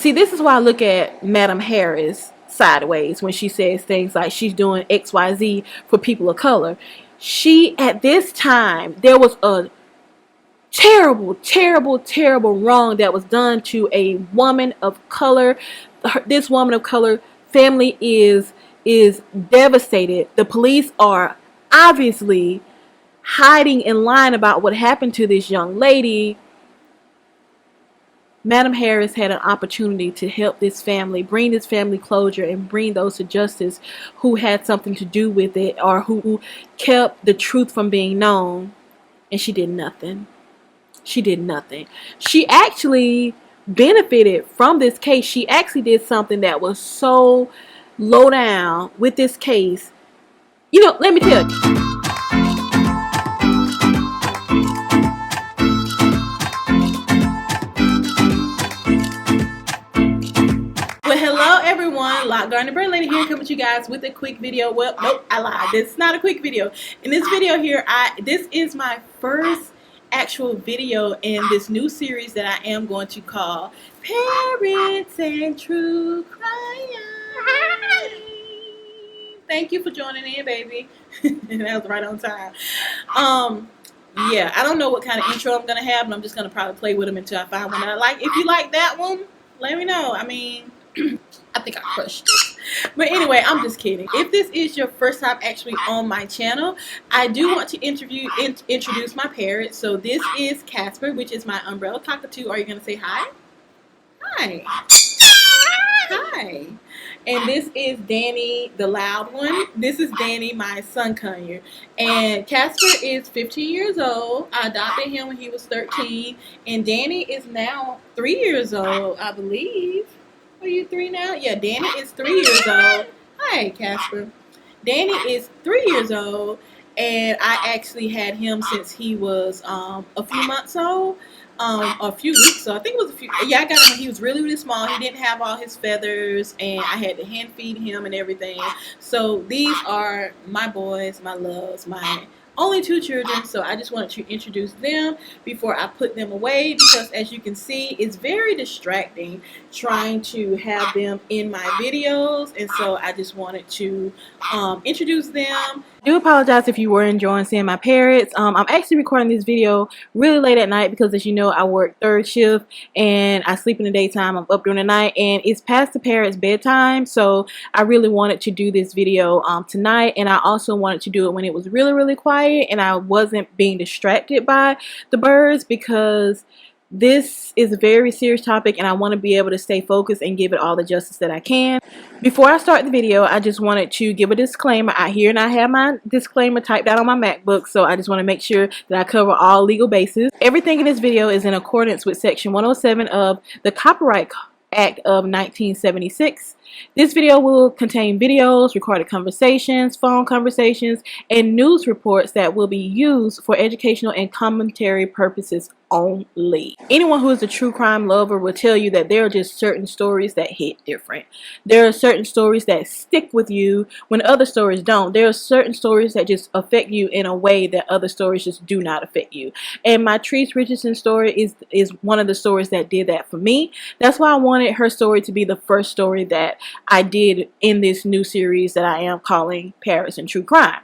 See, this is why I look at Madam Harris sideways when she says things like she's doing XYZ for people of color. She, at this time, there was a terrible, terrible, terrible wrong that was done to a woman of color. This woman of color family is devastated. The police are obviously hiding and lying about what happened to this young lady. Madam Harris had an opportunity to help this family, bring this family closure, and bring those to justice who had something to do with it or who kept the truth from being known. And she did nothing. She did nothing. She actually benefited from this case. She actually did something that was so low down with this case. You know, let me tell you. Lockdown the Bird Lady here, coming to you guys with a quick video. Well, nope, I lied. This is not a quick video. In this video here, this is my first actual video in this new series that I am going to call Parrots and True Crime. Thank you for joining in, baby. That was right on time. Yeah, I don't know what kind of intro I'm gonna have, but I'm just gonna probably play with them until I find one that I like. If you like that one, let me know. I mean, I think I crushed it. But anyway, I'm just kidding. If this is your first time actually on my channel, I do want to introduce my parrot. So this is Casper, which is my umbrella cockatoo. Are you going to say hi? Hi. Hi. And this is Danny, the loud one. This is Danny, my son conure. And Casper is 15 years old. I adopted him when he was 13. And Danny is now 3 years old, I believe. Are you 3 now? Yeah, Danny is 3 years old. Hi, Casper. Danny is 3 years old. And I actually had him since he was a few months old. A few weeks, so I think it was a few. Yeah, I got him when he was really, really small. He didn't have all his feathers, and I had to hand feed him and everything. So these are my boys, my loves, my only 2 children. So I just wanted to introduce them before I put them away, because as you can see, it's very distracting trying to have them in my videos, and so I just wanted to introduce them. I do apologize if you were enjoying seeing my parrots. I'm actually recording this video really late at night because, as you know, I work 3rd shift and I sleep in the daytime. I'm up during the night, and it's past the parrots' bedtime, so I really wanted to do this video tonight, and I also wanted to do it when it was really, really quiet and I wasn't being distracted by the birds, because this is a very serious topic and I want to be able to stay focused and give it all the justice that I can. Before I start the video, I just wanted to give a disclaimer out here, and I have my disclaimer typed out on my MacBook, so I just want to make sure that I cover all legal bases. Everything in this video is in accordance with Section 107 of the Copyright Act of 1976. This video will contain videos, recorded conversations, phone conversations, and news reports that will be used for educational and commentary purposes only. Anyone who is a true crime lover will tell you that there are just certain stories that hit different. There are certain stories that stick with you when other stories don't. There are certain stories that just affect you in a way that other stories just do not affect you. And my Mitrice Richardson story is one of the stories that did that for me. That's why I wanted her story to be the first story that I did in this new series that I am calling Parrots and True Crime.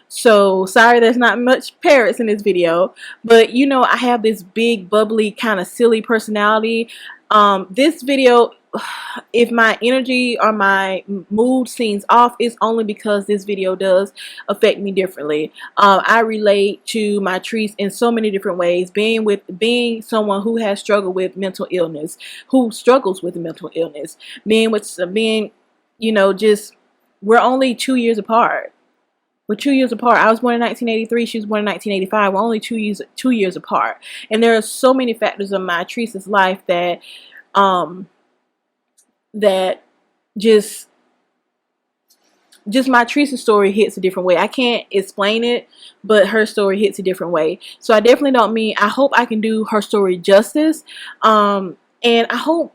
So sorry there's not much parrots in this video, but you know, I have this big, bubbly, kind of silly personality. This video, if my energy or my mood seems off, it's only because this video does affect me differently. I relate to my Mitrice in so many different ways, being someone who has struggled with mental illness, who struggles with mental illness, being you know, just, we're only 2 years apart. We're 2 years apart. I was born in 1983. She was born in 1985. We're only 2 years apart. And there are so many factors in my Mitrice's life that that just my Mitrice's story hits a different way. I can't explain it, but her story hits a different way. So I definitely don't mean, I hope I can do her story justice. And I hope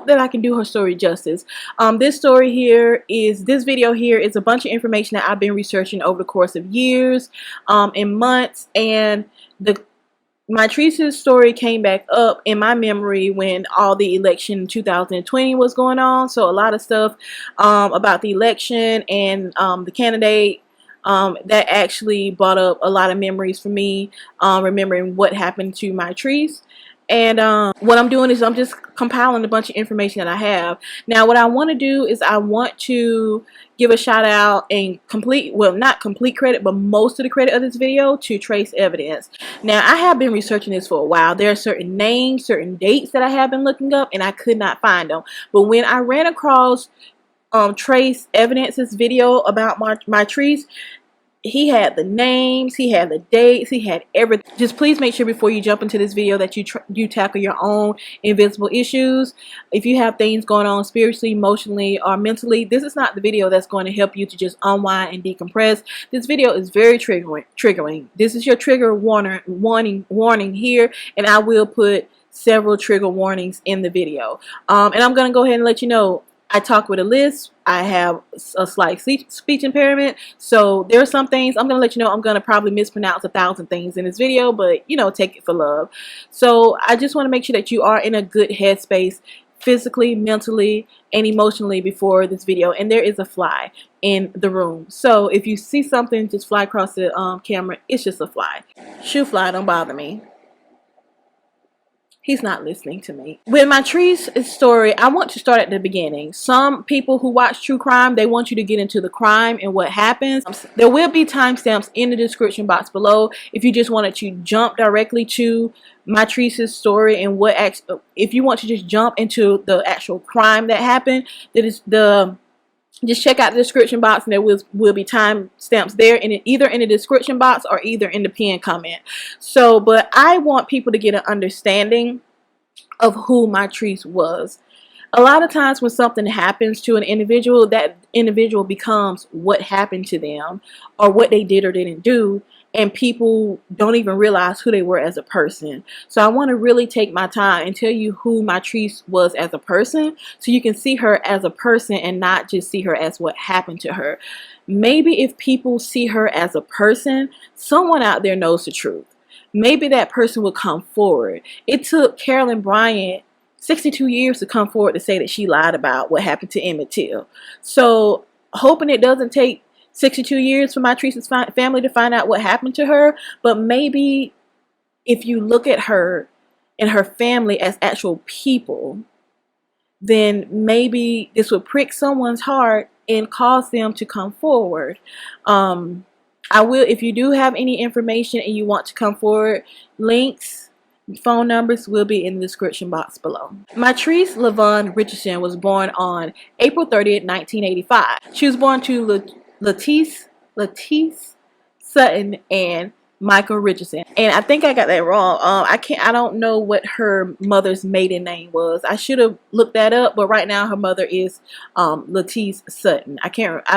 that I can do her story justice. This video here is a bunch of information that I've been researching over the course of years and months, and Mitrice's story came back up in my memory when all the election in 2020 was going on. So a lot of stuff about the election and the candidate, that actually brought up a lot of memories for me, remembering what happened to Mitrice. And what I'm doing is I'm just compiling a bunch of information that I have. Now what I want to do is I want to give a shout out and complete, well, not complete credit, but most of the credit of this video to Trace Evidence. Now I have been researching this for a while. There are certain names, certain dates that I have been looking up and I could not find them. But when I ran across Trace Evidence's video about Mitrice, he had the names, he had the dates, he had everything. Just please make sure before you jump into this video that you tackle your own invisible issues. If you have things going on spiritually, emotionally, or mentally, this is not the video that's going to help you to just unwind and decompress. This video is very triggering. This is your trigger warning here, and I will put several trigger warnings in the video. And I'm going to go ahead and let you know, I talk with a lisp. I have a slight speech impairment. So there are some things I'm going to let you know I'm going to probably mispronounce 1,000 things in this video, but you know, take it for love. So I just want to make sure that you are in a good headspace physically, mentally, and emotionally before this video. And there is a fly in the room. So if you see something just fly across the camera, it's just a fly. Shoe fly, don't bother me. He's not listening to me. With Mitrice's story, I want to start at the beginning. Some people who watch true crime, they want you to get into the crime and what happens. There will be timestamps in the description box below if you just wanted to jump directly to Mitrice's story and if you want to just jump into the actual crime that happened. That is just check out the description box, and there will be time stamps there, either in the description box or either in the pinned comment. So, but I want people to get an understanding of who Mitrice was. A lot of times when something happens to an individual, that individual becomes what happened to them or what they did or didn't do, and people don't even realize who they were as a person. So I want to really take my time and tell you who Mitrice was as a person, so you can see her as a person and not just see her as what happened to her. Maybe if people see her as a person, someone out there knows the truth. Maybe that person will come forward. It took Carolyn Bryant 62 years to come forward to say that she lied about what happened to Emmett Till. So hoping it doesn't take 62 years for Mitrice's family to find out what happened to her, but maybe if you look at her and her family as actual people, then maybe this will prick someone's heart and cause them to come forward. If you do have any information and you want to come forward, links, phone numbers will be in the description box below. Mitrice Richardson was born on April 30th, 1985. She was born to Latice Sutton and Michael Richardson. And I think I got that wrong. I don't know what her mother's maiden name was. I should have looked that up, but right now her mother is Latice Sutton. I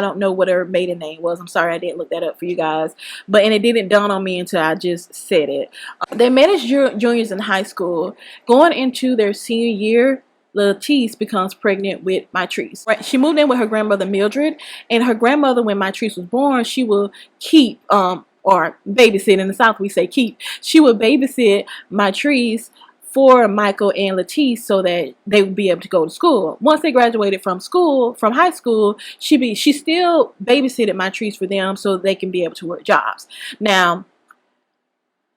don't know what her maiden name was. I'm sorry I didn't look that up for you guys. And it didn't dawn on me until I just said it. They met as juniors in high school. Going into their senior year, Latice becomes pregnant with Mitrice. Right? She moved in with her grandmother Mildred, and her grandmother, when Mitrice was born, she will keep or babysit. In the South we say keep. She would babysit Mitrice for Michael and Latice so that they would be able to go to school. Once they graduated from high school, she still babysitted Mitrice for them so they can be able to work jobs. Now,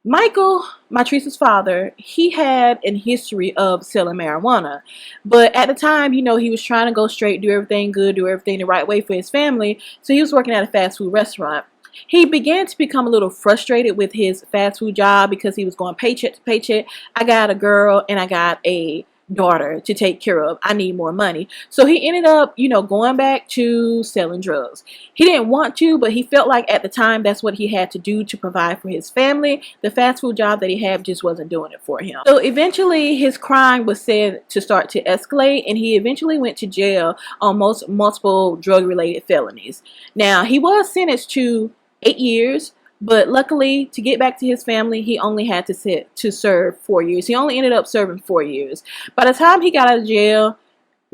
Michael, Mitrice's father, he had a history of selling marijuana. But at the time, you know, he was trying to go straight, do everything good, do everything the right way for his family. So he was working at a fast food restaurant. He began to become a little frustrated with his fast food job because he was going paycheck to paycheck. I got a girl and I got a daughter to take care of. I need more money. So he ended up, you know, going back to selling drugs. He didn't want to, but he felt like at the time that's what he had to do to provide for his family. The fast food job that he had just wasn't doing it for him. So eventually his crime was said to start to escalate, and he eventually went to jail on multiple drug-related felonies. Now, he was sentenced to 8 years, but luckily, to get back to his family, he only had to serve 4 years. He only ended up serving 4 years. By the time he got out of jail,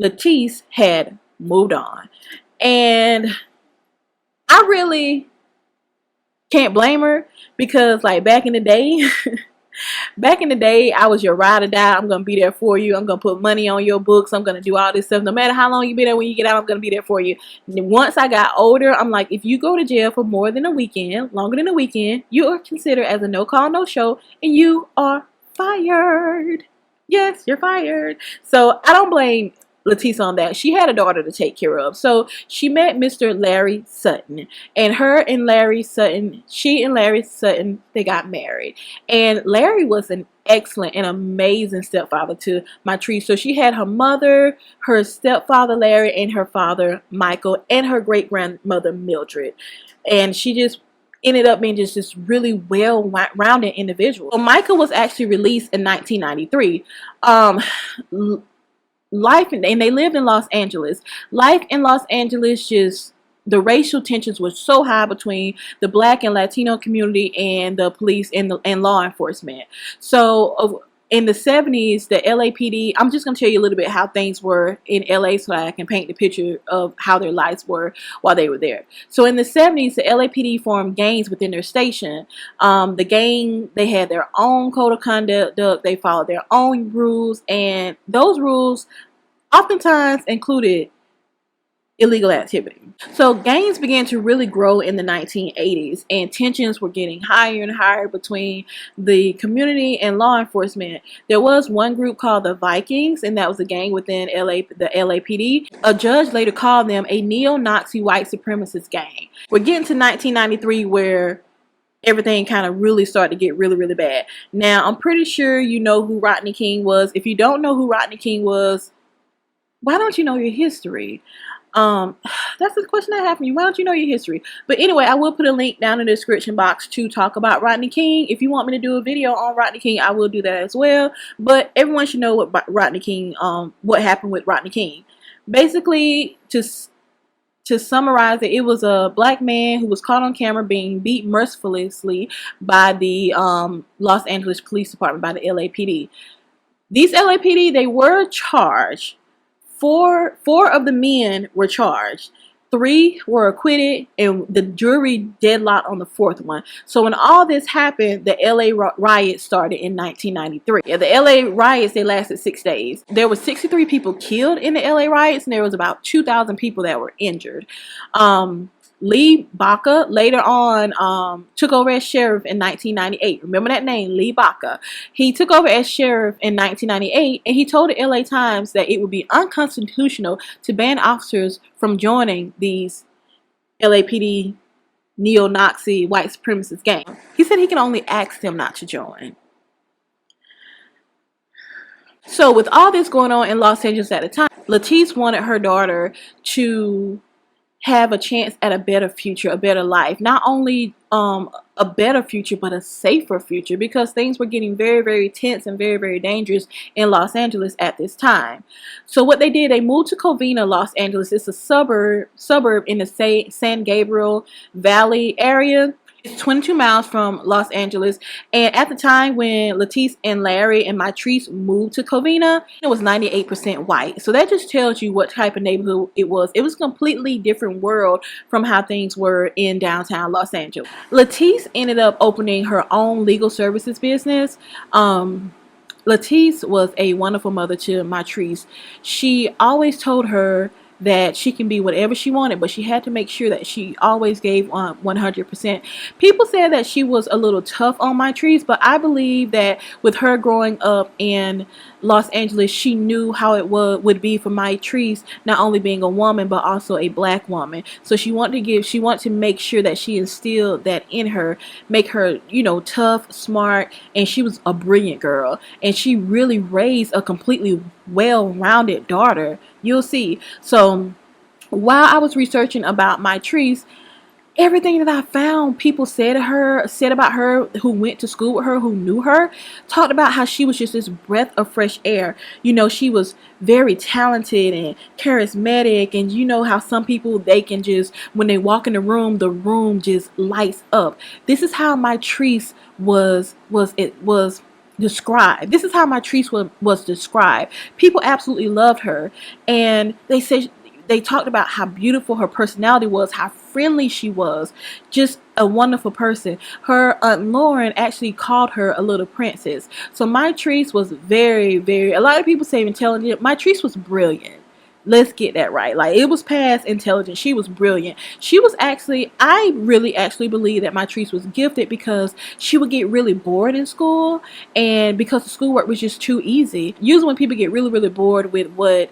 Latice had moved on. And I really can't blame her because, like, back in the day, Back in the day, I was your ride or die. I'm gonna be there for you. I'm gonna put money on your books. I'm gonna do all this stuff. No matter how long you be there, when you get out, I'm gonna be there for you. And once I got older, I'm like, if you go to jail for more than a weekend, longer than a weekend, you are considered as a no call, no show, and you are fired. Yes, you're fired. So I don't blame Latice on that. She had a daughter to take care of. So she met Mr. Larry Sutton. And she and Larry Sutton, they got married. And Larry was an excellent and amazing stepfather to Mitrice. So she had her mother, her stepfather Larry, and her father Michael, and her great-grandmother Mildred. And she just ended up being just this really well-rounded individual. So Michael was actually released in 1993. And they lived in Los Angeles. Life in Los Angeles, just the racial tensions were so high between the Black and Latino community and the police and law enforcement. So in the 70s, the LAPD, I'm just going to tell you a little bit how things were in LA so I can paint the picture of how their lives were while they were there. So in the 70s, the LAPD formed gangs within their station. The gang, they had their own code of conduct, they followed their own rules, and those rules oftentimes included illegal activity. So gangs began to really grow in the 1980s, and tensions were getting higher and higher between the community and law enforcement. There was one group called the Vikings, and that was a gang within the LAPD. A judge later called them a neo-Nazi white supremacist gang. We're getting to 1993 where everything kind of really started to get really, really bad. Now, I'm pretty sure you know who Rodney King was. If you don't know who Rodney King was, why don't you know your history? That's the question I have for you. Why don't you know your history? But anyway, I will put a link down in the description box to talk about Rodney King. If you want me to do a video on Rodney King, I will do that as well. But everyone should know what Rodney King, what happened with Rodney King. Basically, to summarize it, it was a black man who was caught on camera being beat mercilessly by the Los Angeles Police Department, by the LAPD. These LAPD, they were charged. Four of the men were charged. 3 were acquitted, and the jury deadlocked on the 4th one. So when all this happened, the LA riots started in 1993. Yeah, the LA riots, they lasted 6 days. There were 63 people killed in the LA riots, and there was about 2,000 people that were injured. Lee Baca later on took over as sheriff in 1998. Remember that name, Lee Baca. He took over as sheriff in 1998, and he told the LA Times that it would be unconstitutional to ban officers from joining these LAPD neo-Nazi white supremacist gang. He said he can only ask them not to join. So with all this going on in Los Angeles at the time, Latice wanted her daughter to have a chance at a better future, a better life. Not only a better future, but a safer future, because things were getting very, very tense and very, very dangerous in Los Angeles at this time. So what they did, they moved to Covina, Los Angeles. It's a suburb in the San Gabriel Valley area. It's 22 miles from Los Angeles, and at the time when Latice and Larry and Mitrice moved to Covina, it was 98% white. So that just tells you what type of neighborhood it was. It was a completely different world from how things were in downtown Los Angeles. Latice ended up opening her own legal services business. Latice was a wonderful mother to Mitrice. She always told her that she can be whatever she wanted, but she had to make sure that she always gave 100%. People said that she was a little tough on Mitrice, but I believe that with her growing up in Los Angeles, she knew how it would be for Mitrice, not only being a woman but also a black woman. So she wanted to make sure that she instilled that in her, make her, you know, tough, smart, and she was a brilliant girl, and she really raised a completely well-rounded daughter. You'll see. So while I was researching about Mitrice, everything that I found people said about her who went to school with her, who knew her, talked about how she was just this breath of fresh air. You know, she was very talented and charismatic, and you know how some people, they can just, when they walk in the room just lights up. This is how Mitrice was described. This is how Mitrice was described. People absolutely loved her, and they said they talked about how beautiful her personality was, how friendly she was, just a wonderful person. Her Aunt Lauren actually called her a little princess. So Mitrice was very, very, a lot of people say intelligent. Mitrice was brilliant. Let's get that right. Like, it was past intelligent. She was brilliant. She was actually, I really actually believe that Mitrice was gifted because she would get really bored in school, and because the schoolwork was just too easy. Usually when people get really, really bored with what,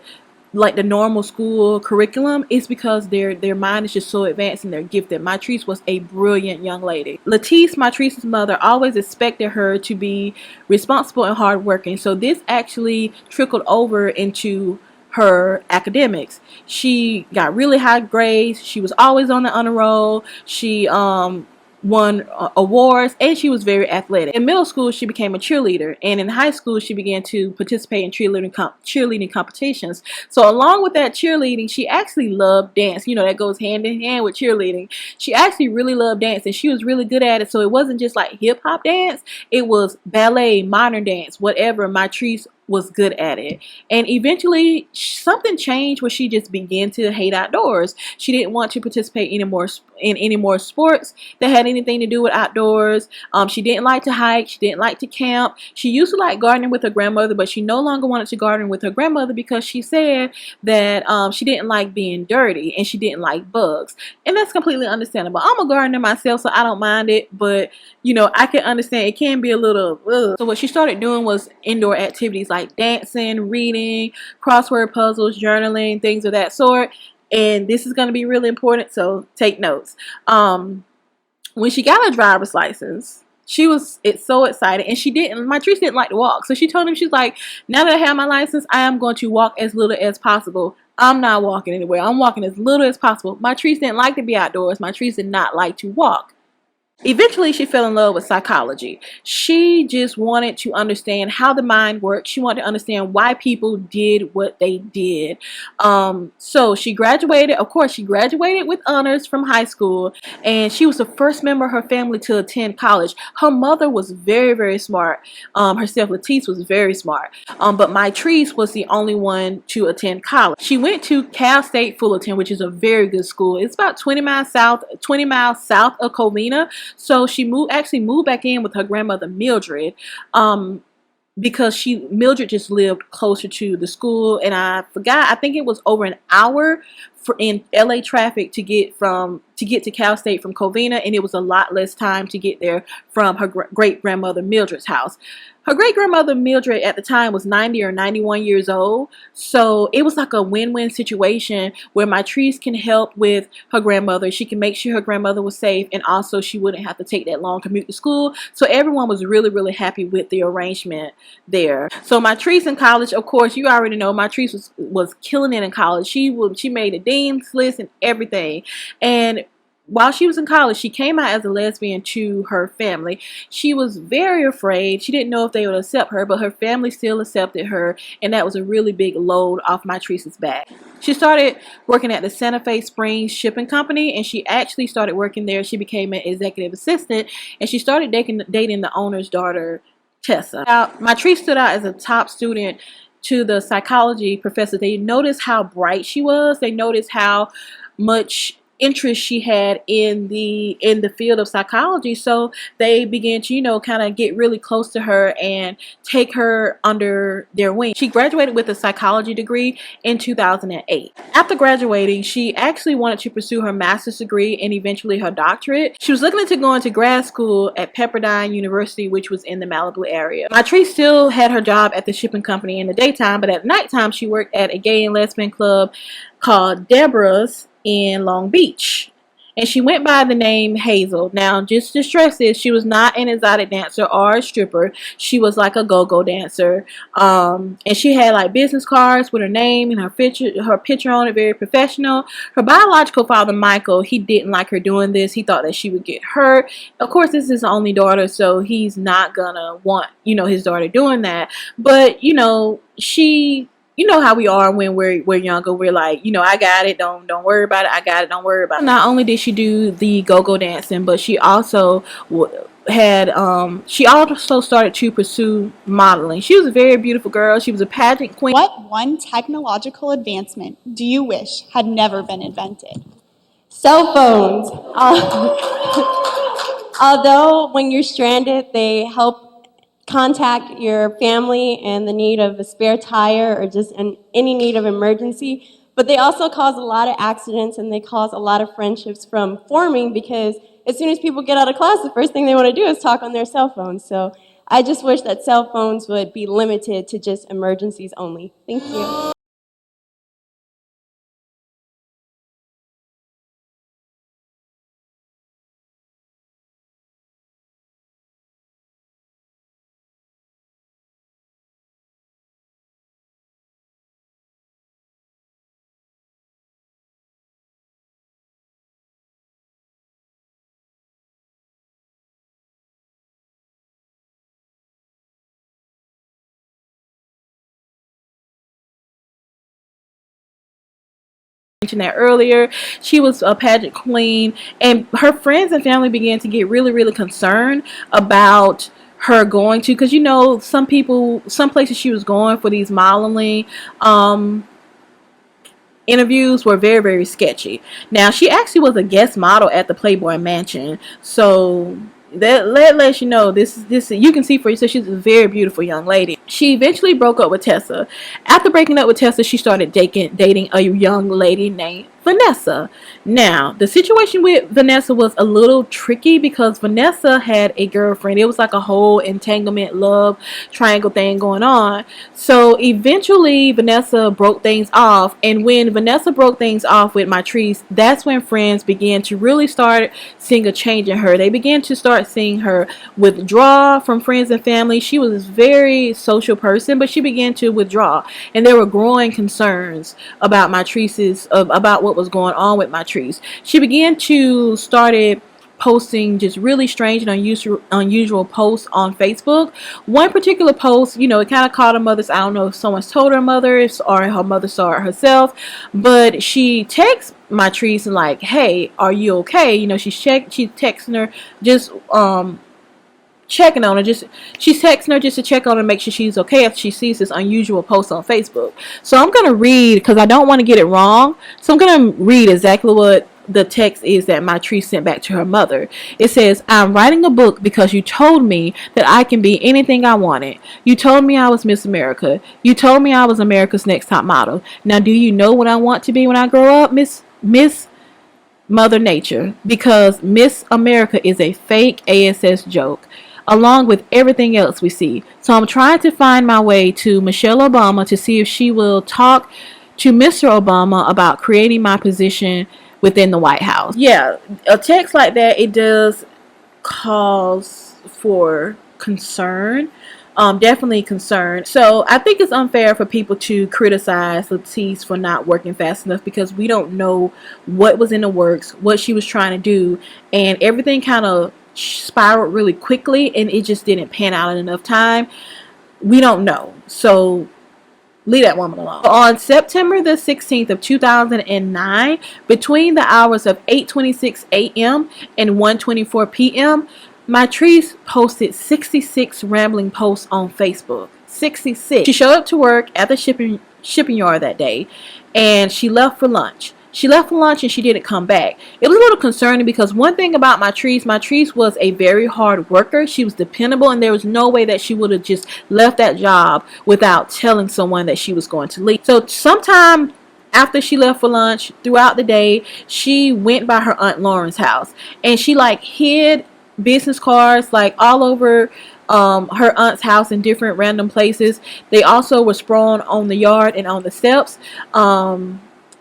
like, the normal school curriculum, is because their mind is just so advanced and they're gifted. Mitrice was a brilliant young lady. Latice, Mitrice's mother, always expected her to be responsible and hardworking. So this actually trickled over into her academics. She got really high grades. She was always on the honor roll. She won awards, and she was very athletic. In middle school, she became a cheerleader, and in high school, she began to participate in cheerleading competitions. So along with that cheerleading, she actually loved dance. You know, that goes hand in hand with cheerleading. She actually really loved dance, and she was really good at it. So it wasn't just like hip-hop dance. It was ballet, modern dance, whatever. Mitrice was good at it. And eventually something changed where she just began to hate outdoors. She didn't want to participate anymore in any more sports that had anything to do with outdoors. She didn't like to hike. She didn't like to camp. She used to like gardening with her grandmother, but she no longer wanted to garden with her grandmother because she said that she didn't like being dirty and she didn't like bugs. And that's completely understandable. I'm a gardener myself, so I don't mind it, but you know, I can understand it can be a little ugh. So what she started doing was indoor activities like dancing, reading, crossword puzzles, journaling, things of that sort. And this is going to be really important, so take notes. When she got her driver's license, she was so excited, and Mitrice didn't like to walk. So she told him, she's like, now that I have my license, I am going to walk as little as possible. I'm not walking anywhere. I'm walking as little as possible. Mitrice didn't like to be outdoors. Mitrice did not like to walk. Eventually, she fell in love with psychology. She just wanted to understand how the mind works. She wanted to understand why people did what they did. So she graduated. Of course, she graduated with honors from high school, and she was the first member of her family to attend college. Her mother was very, very smart. Herself, Latice, was very smart. But Mitrice was the only one to attend college. She went to Cal State Fullerton, which is a very good school. It's about 20 miles south of Covina. So she actually moved back in with her grandmother Mildred, because Mildred just lived closer to the school, and I think it was over an hour in LA traffic to get to Cal State from Covina, and it was a lot less time to get there from her great grandmother Mildred's house. Her great grandmother Mildred at the time was 90 or 91 years old, so it was like a win-win situation where Mitrice can help with her grandmother. She can make sure her grandmother was safe, and also she wouldn't have to take that long commute to school. So everyone was really, really happy with the arrangement there. So Mitrice in college, of course, you already know Mitrice was killing it in college. She made a dean's list and everything. And while she was in college, she came out as a lesbian to her family. She was very afraid. She didn't know if they would accept her, but her family still accepted her, and that was a really big load off Mitrice's back. She started working at the Santa Fe Springs Shipping Company, and she actually started working there. She became an executive assistant, and she started dating the owner's daughter, Tessa. Now, Mitrice stood out as a top student to the psychology professor. They noticed how bright she was. They noticed how much interest she had in the field of psychology, so they began to, you know, kind of get really close to her and take her under their wing. She graduated with a psychology degree in 2008. After graduating, she actually wanted to pursue her master's degree and eventually her doctorate. She was looking to go into grad school at Pepperdine University, which was in the Malibu area. Mitrice still had her job at the shipping company in the daytime, but at nighttime she worked at a gay and lesbian club called Deborah's in Long Beach, and she went by the name Hazel. Now, just to stress this, she was not an exotic dancer or a stripper. She was like a go-go dancer, and she had like business cards with her name and her picture on it, very professional. Her biological father, Michael, he didn't like her doing this. He thought that she would get hurt. Of course, this is his only daughter, so he's not gonna want, you know, his daughter doing that. But, you know, she you know how we are when we're younger. We're like, you know, I got it, don't worry about it. I got it, don't worry about it. Not only did she do the go-go dancing, but she also she also started to pursue modeling. She was a very beautiful girl. She was a pageant queen. What one technological advancement do you wish had never been invented? Cell phones. Although when you're stranded, they help contact your family in the need of a spare tire or just in any need of emergency, but they also cause a lot of accidents and they cause a lot of friendships from forming because as soon as people get out of class, the first thing they want to do is talk on their cell phones. So I just wish that cell phones would be limited to just emergencies only. Thank you. Mentioned that earlier. She was a pageant queen, and her friends and family began to get really concerned about her going to, because you know, some places she was going for these modeling interviews were very sketchy. Now, she actually was a guest model at the Playboy Mansion, so that lets you know this you can see for yourself. She's a very beautiful young lady. She eventually broke up with Tessa. After breaking up with Tessa, she started dating a young lady named Vanessa. Now, the situation with Vanessa was a little tricky because Vanessa had a girlfriend. It was like a whole entanglement, love triangle thing going on. So eventually Vanessa broke things off, and when Vanessa broke things off with Mitrice, that's when friends began to really start seeing a change in her. They began to start seeing her withdraw from friends and family. She was a very social person, but she began to withdraw, and there were growing concerns about about what was going on with Mitrice. She began to started posting just really strange and unusual posts on Facebook. One particular post, you know, it kind of caught her mother's. I don't know if someone's told her mother or her mother saw it herself, but she texts Mitrice and like, "Hey, are you okay?" You know, she's texting her just checking on her. She's texting her just to check on her and make sure she's okay if she sees this unusual post on Facebook. So I'm gonna read, because I don't want to get it wrong. So I'm gonna read exactly what the text is that Mitrice sent back to her mother. It says, "I'm writing a book because you told me that I can be anything I wanted. You told me I was Miss America. You told me I was America's Next Top Model. Now do you know what I want to be when I grow up, Miss Mother Nature? Because Miss America is a fake ASS joke, along with everything else we see. So I'm trying to find my way to Michelle Obama to see if she will talk to Mr. Obama about creating my position within the White House." Yeah, a text like that, it does cause for concern. Definitely concerned. So I think it's unfair for people to criticize Latice for not working fast enough, because we don't know what was in the works, what she was trying to do, and everything kind of spiraled really quickly, and it just didn't pan out in enough time. We don't know. So leave that woman alone. On September the 16th of 2009, between the hours of 8:26 a.m. and 1:24 p.m., Mitrice posted 66 rambling posts on Facebook. 66. She showed up to work at the shipping yard that day, and she left for lunch. She left for lunch and she didn't come back. It was a little concerning because one thing about Mitrice was a very hard worker. She was dependable, and there was no way that she would have just left that job without telling someone that she was going to leave. So sometime after she left for lunch, throughout the day, she went by her Aunt Lauren's house, and she like hid business cards like all over her aunt's house in different random places. They also were sprawled on the yard and on the steps.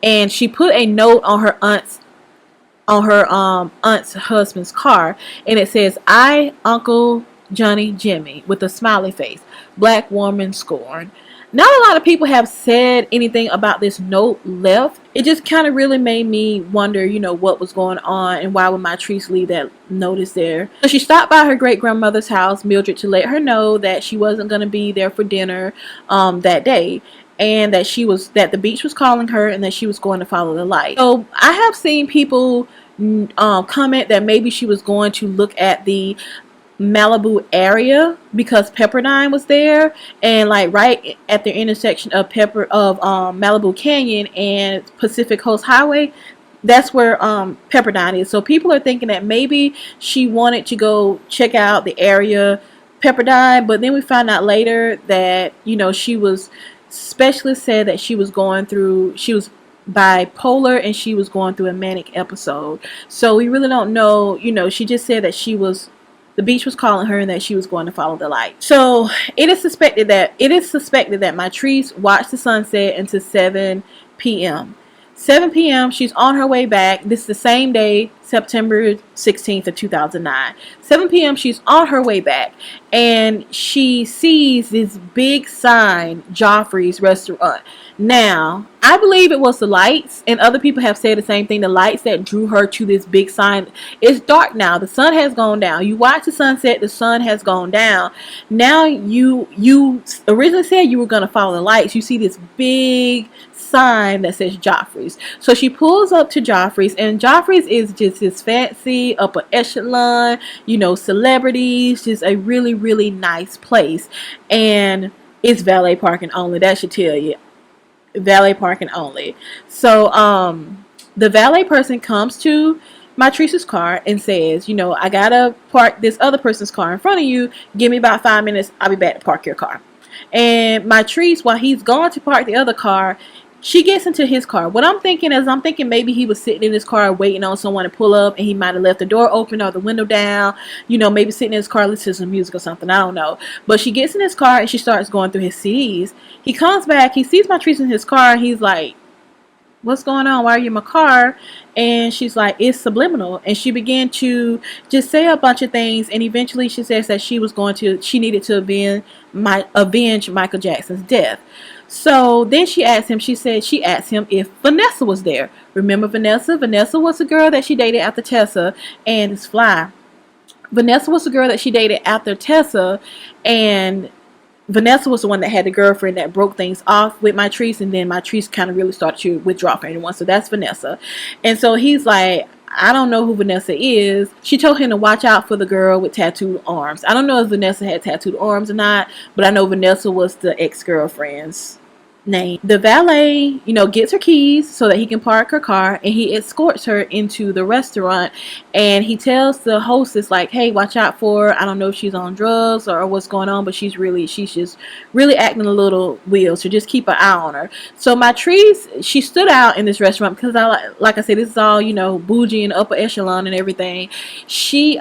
And she put a note on her aunt's husband's car, and it says, "I, Uncle Johnny Jimmy," with a smiley face. Black woman scorn. Not a lot of people have said anything about this note left. It just kind of really made me wonder, you know, what was going on and why would Mitrice leave that notice there. So she stopped by her great-grandmother's house, Mildred, to let her know that she wasn't going to be there for dinner that day. and that the beach was calling her and that she was going to follow the light. So I have seen people comment that maybe she was going to look at the Malibu area because Pepperdine was there, and like right at the intersection of Malibu Canyon and Pacific Coast Highway, that's where Pepperdine is. So people are thinking that maybe she wanted to go check out the area Pepperdine, but then we found out later that, you know, specialists said that she was bipolar and she was going through a manic episode. So we really don't know, you know, she just said that the beach was calling her and that she was going to follow the light. So it is suspected that Mitrice watched the sunset until 7 p.m. 7 p.m. she's on her way back. This is the same day, September 16th of 2009. 7 p.m. she's on her way back, and she sees this big sign, Geoffrey's Restaurant. Now, I believe it was the lights, and other people have said the same thing. The lights that drew her to this big sign. It's dark now. The sun has gone down. You watch the sunset. The sun has gone down. Now you originally said you were going to follow the lights. You see this big sign that says Geoffrey's. So she pulls up to Geoffrey's, and Geoffrey's is just this fancy upper echelon, you know, celebrities, just a really, really nice place. And it's valet parking only. That should tell you. Valet parking only. So the valet person comes to Mitrice's car and says, you know, I gotta park this other person's car in front of you. Give me about 5 minutes. I'll be back to park your car. And Mitrice, while he's gone to park the other car, she gets into his car. What I'm thinking is, maybe he was sitting in his car waiting on someone to pull up, and he might have left the door open or the window down, you know, maybe sitting in his car listening to some music or something. I don't know. But she gets in his car and she starts going through his CDs. He comes back, he sees Mitrice in his car, and he's like, what's going on? Why are you in my car? And she's like, it's subliminal. And she began to just say a bunch of things, and eventually she says that she needed to avenge Michael Jackson's death. So then she asked him if Vanessa was there. Remember Vanessa? Vanessa was the girl that she dated after Tessa, and it's fly. Vanessa was the girl that she dated after Tessa, and Vanessa was the one that had the girlfriend that broke things off with Mitrice, and then Mitrice kind of really started to withdraw from anyone. So that's Vanessa. And so he's like, I don't know who Vanessa is. She told him to watch out for the girl with tattooed arms. I don't know if Vanessa had tattooed arms or not, but I know Vanessa was the ex-girlfriend's name. The valet, you know, gets her keys so that he can park her car, and he escorts her into the restaurant, and he tells the hostess, like, hey, watch out for her. I don't know if she's on drugs or what's going on, but she's just really acting a little weird, so just keep an eye on her. So Mitrice, she stood out in this restaurant because like I said, this is all, you know, bougie and upper echelon and everything. She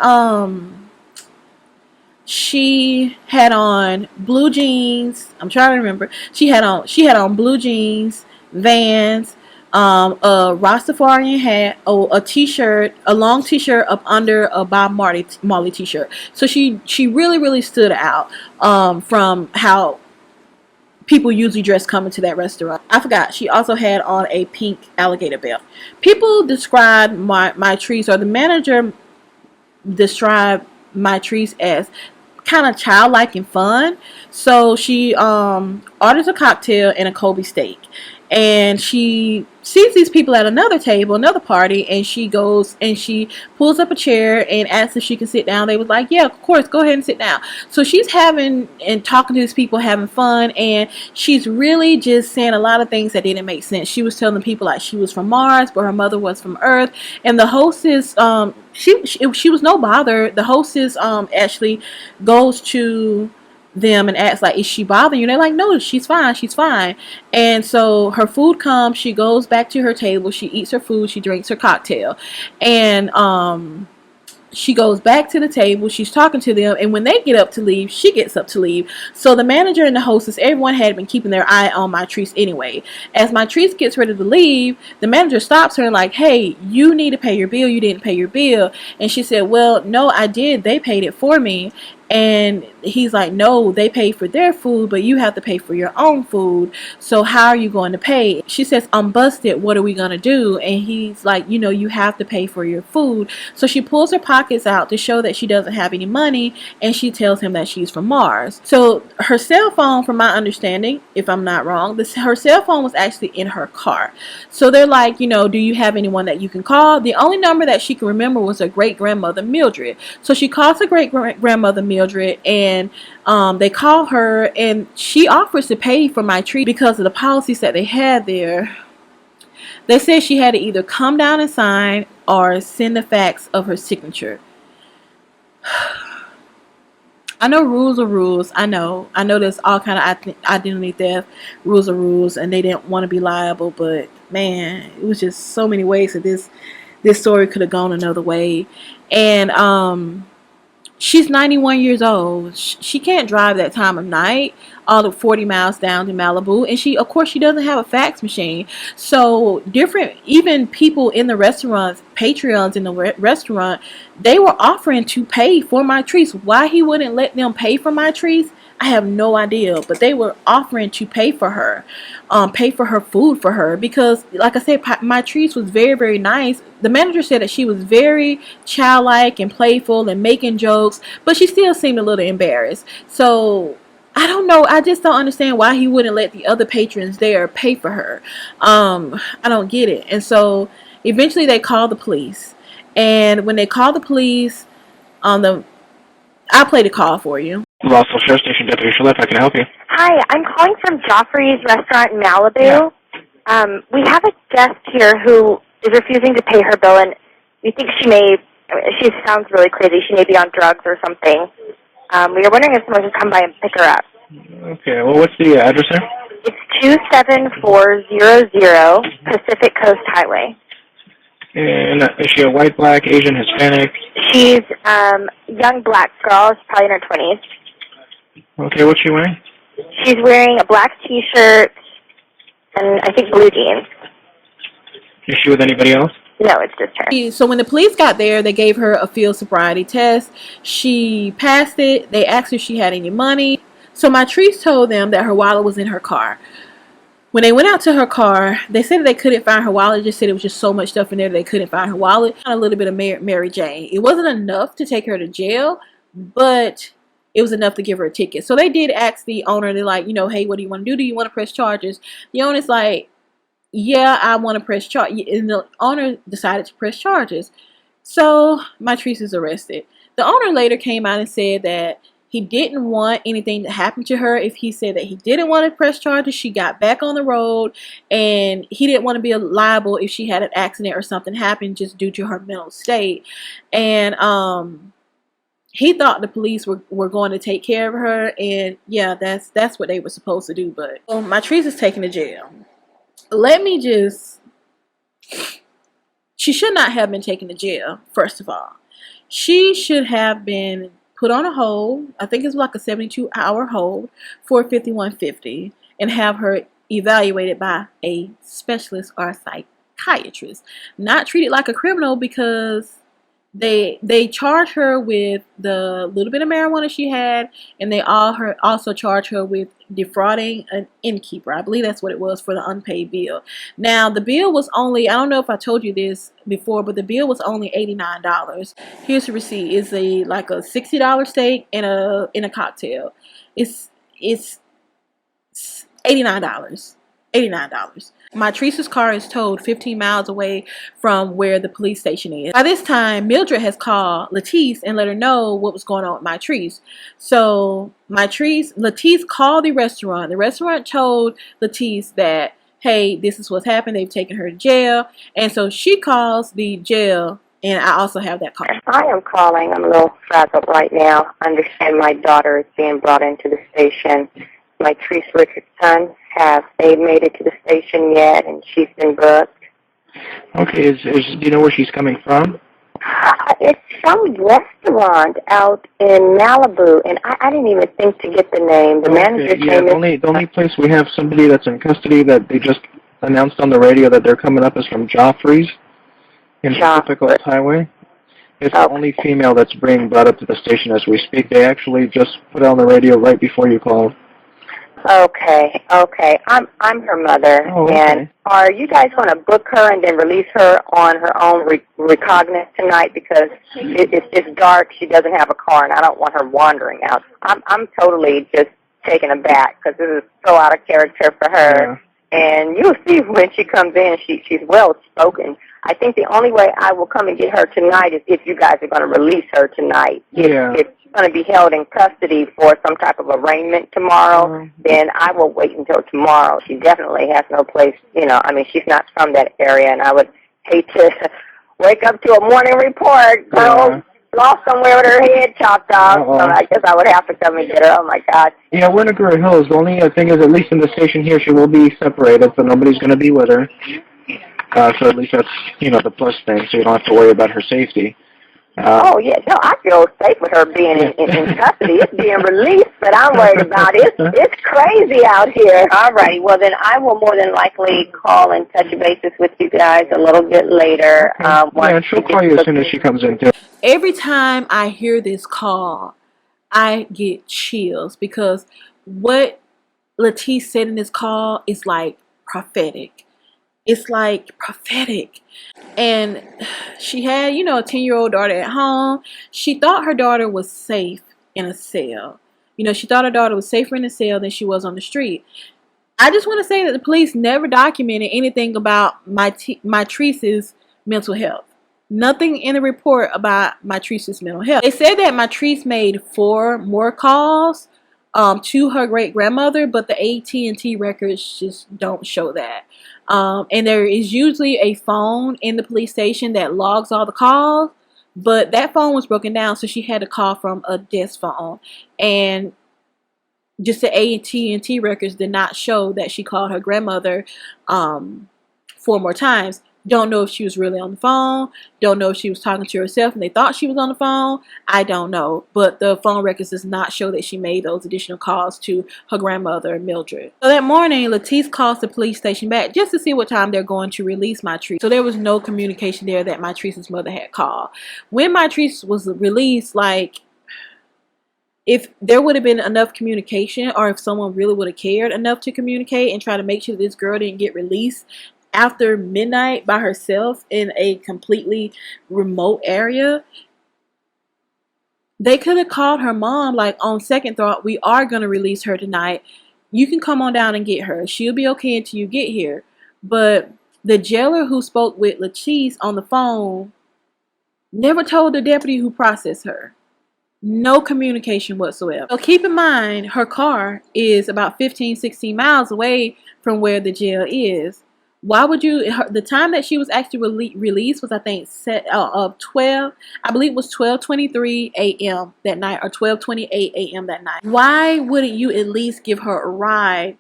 had on blue jeans. I'm trying to remember. She had on blue jeans, Vans, a Rastafarian hat, a t-shirt, a long t-shirt up under a Bob Marley t-shirt. So she really, really stood out from how people usually dress coming to that restaurant. I forgot, she also had on a pink alligator belt. People described Mitrice, or the manager described Mitrice as kind of childlike and fun. So she orders a cocktail and a Kobe steak, and she sees these people at another table, another party, and she goes and she pulls up a chair and asks if she can sit down. They was like, yeah, of course, go ahead and sit down. So she's having and talking to these people, having fun, and she's really just saying a lot of things that didn't make sense. She was telling people like she was from Mars, but her mother was from Earth, and the hostess, she was no bother. The hostess actually goes to them and asks, like, is she bothering you? And they're like, no, she's fine. And so her food comes, she goes back to her table, she eats her food, she drinks her cocktail, and she goes back to the table, she's talking to them, and when they get up to leave, she gets up to leave. So the manager and the hostess, everyone had been keeping their eye on Mitrice anyway. As Mitrice gets ready to leave, the manager stops her and like, hey, you need to pay your bill, you didn't pay your bill. And she said, well, no, I did, they paid it for me. And he's like, no, they pay for their food, but you have to pay for your own food. So how are you going to pay? She says, I'm busted. What are we going to do? And he's like, you know, you have to pay for your food. So she pulls her pockets out to show that she doesn't have any money. And she tells him that she's from Mars. So her cell phone, from my understanding, if I'm not wrong, her cell phone was actually in her car. So they're like, you know, do you have anyone that you can call? The only number that she can remember was her great-grandmother Mildred. So she calls her great-grandmother Mildred, and they call her, and she offers to pay for Mitrice because of the policies that they had there. They said she had to either come down and sign or send the fax of her signature. I know rules are rules. I know there's all kind of identity theft. Rules are rules, and they didn't want to be liable. But man, it was just so many ways that this story could have gone another way. And she's 91 years old. She can't drive that time of night all the 40 miles down to Malibu. And of course, she doesn't have a fax machine. So even people in the restaurants, Patreons in the restaurant, they were offering to pay for Mitrice. Why he wouldn't let them pay for Mitrice, I have no idea. But they were offering to pay for her, pay for her food for her. Because, like I said, Mitrice was very, very nice. The manager said that she was very childlike and playful and making jokes, but she still seemed a little embarrassed. So I don't know. I just don't understand why he wouldn't let the other patrons there pay for her. I don't get it. And so eventually they called the police. And when they called the police, I'll play the call for you. Roswell Sheriff Station Deputy Shalette, how can I help you? Hi, I'm calling from Geoffrey's restaurant in Malibu. Yeah. We have a guest here who is refusing to pay her bill, and we think she sounds really crazy. She may be on drugs or something. We are wondering if someone could come by and pick her up. Okay, well, what's the address there? It's 27400 Pacific Coast Highway. And is she a white, black, Asian, Hispanic? She's young black girl. She's probably in her 20s. Okay, what's she wearing? She's wearing a black T-shirt and I think blue jeans. Is she with anybody else? No, it's just her. So when the police got there, they gave her a field sobriety test. She passed it. They asked her if she had any money. So Mitrice told them that her wallet was in her car. When they went out to her car, they said that they couldn't find her wallet. They just said it was just so much stuff in there that they couldn't find her wallet. A little bit of Mary Jane. It wasn't enough to take her to jail, but it was enough to give her a ticket. So they did ask the owner, they're like, you know, hey, what do you want to do? Do you want to press charges? The owner's like, yeah, I want to press charges. And the owner decided to press charges. So Mitrice is arrested. The owner later came out and said that he didn't want anything to happen to her. If he said that he didn't want to press charges, she got back on the road, and he didn't want to be liable if she had an accident or something happened just due to her mental state. And he thought the police were going to take care of her, and yeah, that's what they were supposed to do. But Mitrice is taken to jail. She should not have been taken to jail, first of all. She should have been put on a hold. I think it's like a 72-hour hold for $51.50, and have her evaluated by a specialist or a psychiatrist. Not treated like a criminal, because they charge her with the little bit of marijuana she had, and they also charge her with defrauding an innkeeper. I believe that's what it was, for the unpaid bill. Now the bill was only, I don't know if I told you this before, but the bill was only $89. Here's the receipt. It's like a $60 steak and a cocktail. It's $89. Mitrice's car is towed 15 miles away from where the police station is. By this time, Mildred has called Latice and let her know what was going on with Mitrice. So Latice called the restaurant. The restaurant told Latice that, hey, this is what's happened. They've taken her to jail. And so she calls the jail, and I also have that call. I am calling. I'm a little frazzled right now. I understand my daughter is being brought into the station. Mitrice Richardson. Have they made it to the station yet, and she's been booked? Okay, do you know where she's coming from? It's some restaurant out in Malibu, and I didn't even think to get the name. The manager came in. The only place we have somebody that's in custody that they just announced on the radio that they're coming up is from Geoffrey's in Pacific Coast Highway. It's the only female that's being brought up to the station as we speak. They actually just put it on the radio right before you called. Okay. I'm her mother, and are you guys going to book her and then release her on her own recognizance tonight? Because it's dark, she doesn't have a car, and I don't want her wandering out. I'm totally just taken aback because this is so out of character for her. Yeah. And you'll see when she comes in, she's well spoken. I think the only way I will come and get her tonight is if you guys are going to release her tonight. Yeah. If she's going to be held in custody for some type of arraignment tomorrow, then I will wait until tomorrow. She definitely has no place, I mean, she's not from that area, and I would hate to wake up to a morning report, lost somewhere with her head chopped off, so I guess I would have to come and get her. Oh, my God. Yeah, we're in the Great Hills. The only thing is, at least in the station here, she will be separated, so nobody's going to be with her. So at least that's, the plus thing, so you don't have to worry about her safety. I feel safe with her being in custody. It's being released, but I'm worried about it. It's crazy out here. All righty. Well, then I will more than likely call and touch bases with you guys a little bit later. Okay. And she'll call you as soon as she comes in, too. Every time I hear this call, I get chills because what Latice said in this call is like prophetic. It's like prophetic. And she had, a 10-year-old daughter at home. She thought her daughter was safe in a cell. She thought her daughter was safer in a cell than she was on the street. I just want to say that the police never documented anything about Mitrice's mental health. Nothing in the report about Mitrice's mental health. They said that Mitrice made 4 more calls to her great-grandmother, but the AT&T records just don't show that. And there is usually a phone in the police station that logs all the calls, but that phone was broken down, so she had to call from a desk phone. And just the AT&T records did not show that she called her grandmother 4 more times. Don't know if she was really on the phone. Don't know if she was talking to herself and they thought she was on the phone. I don't know. But the phone records does not show that she made those additional calls to her grandmother, Mildred. So that morning, Latice calls the police station back just to see what time they're going to release Mitrice. So there was no communication there that Mitrice's mother had called. When Mitrice was released, if there would have been enough communication, or if someone really would have cared enough to communicate and try to make sure this girl didn't get released after midnight by herself in a completely remote area, they could have called her mom on second thought, we are going to release her tonight. You can come on down and get her. She'll be okay until you get here. But the jailer who spoke with Latice on the phone never told the deputy who processed her. No communication whatsoever. So keep in mind, her car is about 15-16 miles away from where the jail is. Why would you, the time that she was actually released was, I think, set of 12, I believe it was 12:23 a.m. that night, or 12:28 a.m. that night. Why wouldn't you at least give her a ride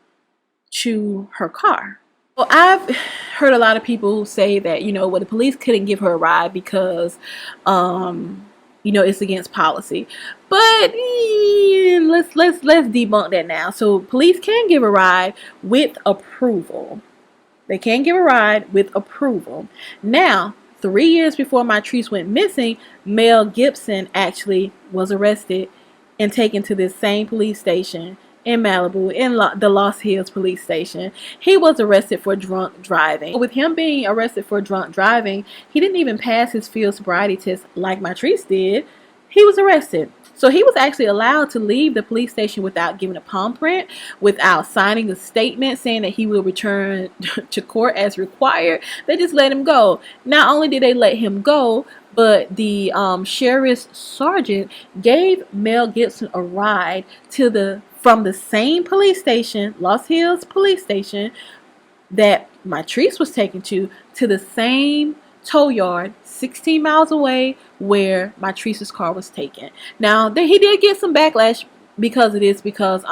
to her car? Well, I've heard a lot of people say that, the police couldn't give her a ride because, it's against policy. But let's debunk that now. So police can give a ride with approval. They can give a ride with approval. Now, 3 years before Mitrice went missing, Mel Gibson actually was arrested and taken to this same police station in Malibu, in the Lost Hills police station. He was arrested for drunk driving. With him being arrested for drunk driving, he didn't even pass his field sobriety test like Mitrice did. He was arrested. So he was actually allowed to leave the police station without giving a palm print, without signing a statement saying that he will return to court as required. They just let him go. Not only did they let him go, but the sheriff's sergeant gave Mel Gibson a ride from the same police station, Lost Hills police station, that Mitrice was taken to the same tow yard 16 miles away where Mitrice's car was taken. Now, he did get some backlash because of this, because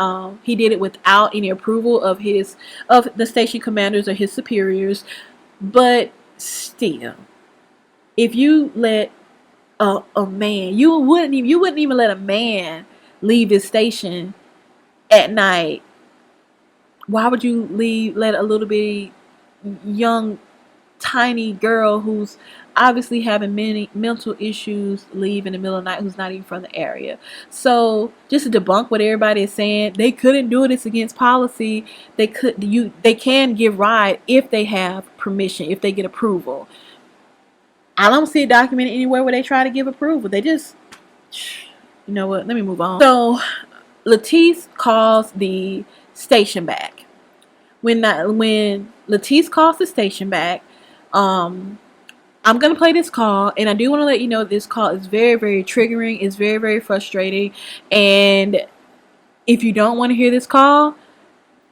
he did it without any approval of the station commanders or his superiors. But still, if you let a man, you wouldn't even let a man leave his station at night. Why would you let a little bitty young tiny girl who's obviously having many mental issues leave in the middle of the night, who's not even from the area. So just to debunk what everybody is saying, they couldn't do it, it's against policy. They can give ride if they have permission, if they get approval. I don't see it documented anywhere where they try to give approval. They just, you know what, let me move on. So Latice calls the station back. When Latice calls the station back, I'm going to play this call, and I do want to let you know this call is very, very triggering. It's very, very frustrating. And if you don't want to hear this call,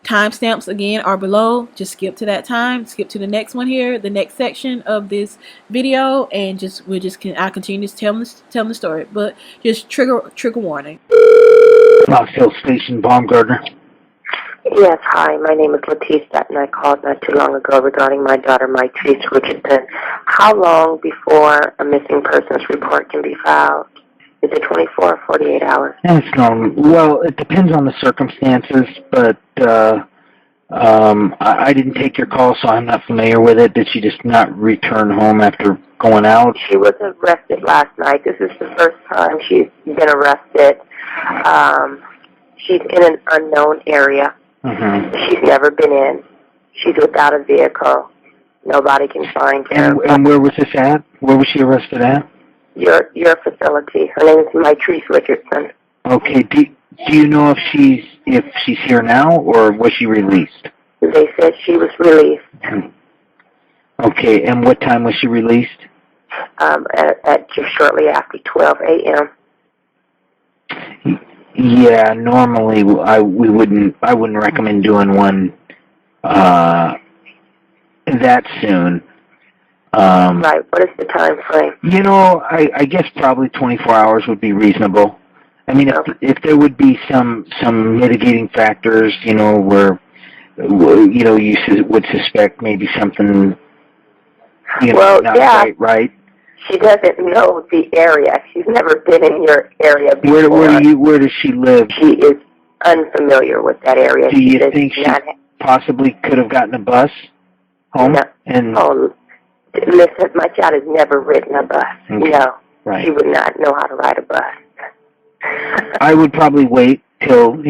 timestamps again are below. Just skip to that time. Skip to the next one here, the next section of this video, and I'll continue to tell the story. But just trigger warning. Knoxville Station, Baumgartner. Yes, hi. My name is Latice, and I called not too long ago regarding my daughter, Mitrice Richardson. How long before a missing persons report can be filed? Is it 24 or 48 hours? Well, it depends on the circumstances, but I didn't take your call, so I'm not familiar with it. Did she just not return home after going out? She was arrested last night. This is the first time she's been arrested. She's in an unknown area. She's never been in. She's without a vehicle. Nobody can find her. And where was this at? Where was she arrested at? Your facility. Her name is Mitrice Richardson. Okay. Do you know if she's here now, or was she released? They said she was released. Okay. And what time was she released? At just shortly after 12 a.m. Yeah, normally I wouldn't recommend doing one that soon. Right. What is the time frame? You know, I guess probably 24 hours would be reasonable. I mean, if there would be some mitigating factors, you know, where you would suspect maybe something, not quite right. She doesn't know the area. She's never been in your area before. Where does she live? She is unfamiliar with that area. Do you think she possibly could have gotten a bus home? No. Listen, my child has never ridden a bus. Okay. No. Right. She would not know how to ride a bus. I would probably wait till,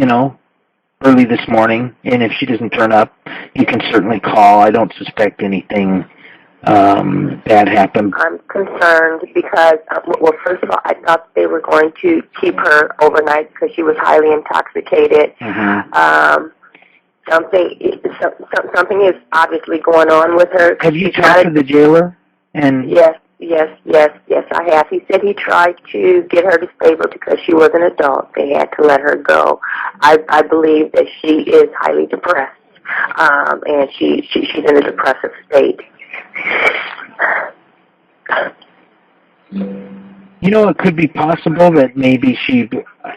early this morning, and if she doesn't turn up, you can certainly call. I don't suspect anything bad happened. I'm concerned because, first of all, I thought they were going to keep her overnight because she was highly intoxicated. Something is obviously going on with her. Have you talked to the jailer? Yes, I have. He said he tried to get her disabled because she was an adult. They had to let her go. I believe that she is highly depressed, and she's in a depressive state. It could be possible that maybe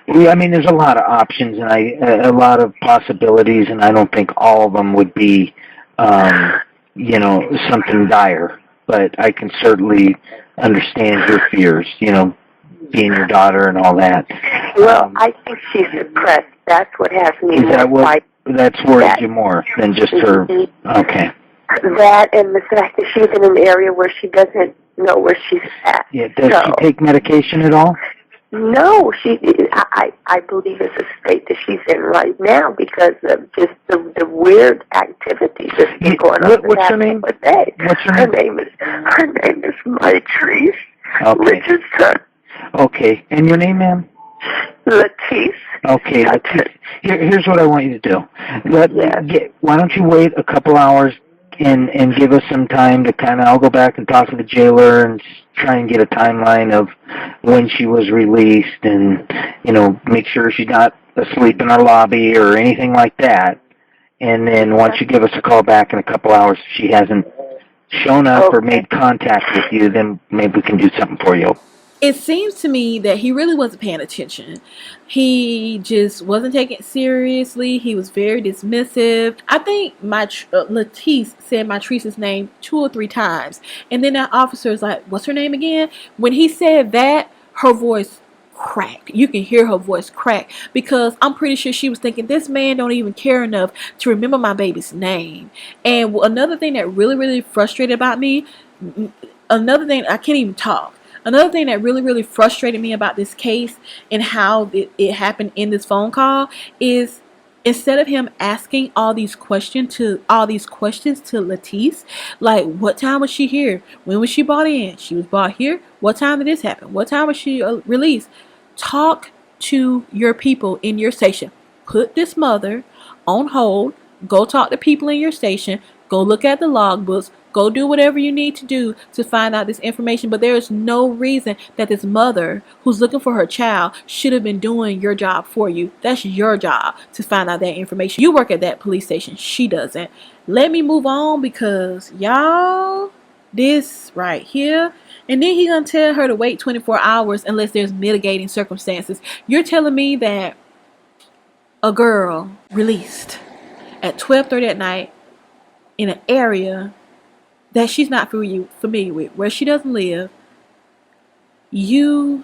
there's a lot of options and a lot of possibilities, and I don't think all of them would be, something dire. But I can certainly understand your fears, being your daughter and all that. Well, I think she's depressed. That's what has me. That's worried you more than just her? Okay. That and the fact that she's in an area where she doesn't know where she's at. Yeah. Does she take medication at all? No, I believe it's a state that she's in right now because of just the weird activities that's been going on. What's her name? What's her name? Her name is Mitrice Richardson. Okay. And your name, ma'am? Latice. Okay. Latice. Here's what I want you to do. Why don't you wait a couple hours and give us some time to I'll go back and talk to the jailer and try and get a timeline of when she was released and, make sure she's not asleep in our lobby or anything like that. And then once you give us a call back in a couple hours, if she hasn't shown up or made contact with you, then maybe we can do something for you. It seems to me that he really wasn't paying attention. He just wasn't taking it seriously. He was very dismissive. I think Latice said Mitrice's name 2 or 3 times. And then that officer is like, what's her name again? When he said that, her voice crack. You can hear her voice crack, because I'm pretty sure she was thinking, this man don't even care enough to remember my baby's name. And another thing that really frustrated about me, another thing, I can't even talk. Another thing that really frustrated me about this case and how it happened in this phone call is, instead of him asking all these questions to Latice, like, what time was she here? When was she brought in? She was brought here. What time did this happen? What time was she released? Talk to your people in your station. Put this mother on hold. Go talk to people in your station. Go look at the logbooks. Go do whatever you need to do to find out this information. But there is no reason that this mother who's looking for her child should have been doing your job for you. That's your job to find out that information. You work at that police station. She doesn't. Let me move on, because y'all, this right here. And then he gonna tell her to wait 24 hours unless there's mitigating circumstances. You're telling me that a girl released at 12:30 at night in an area that she's not familiar with, where she doesn't live, who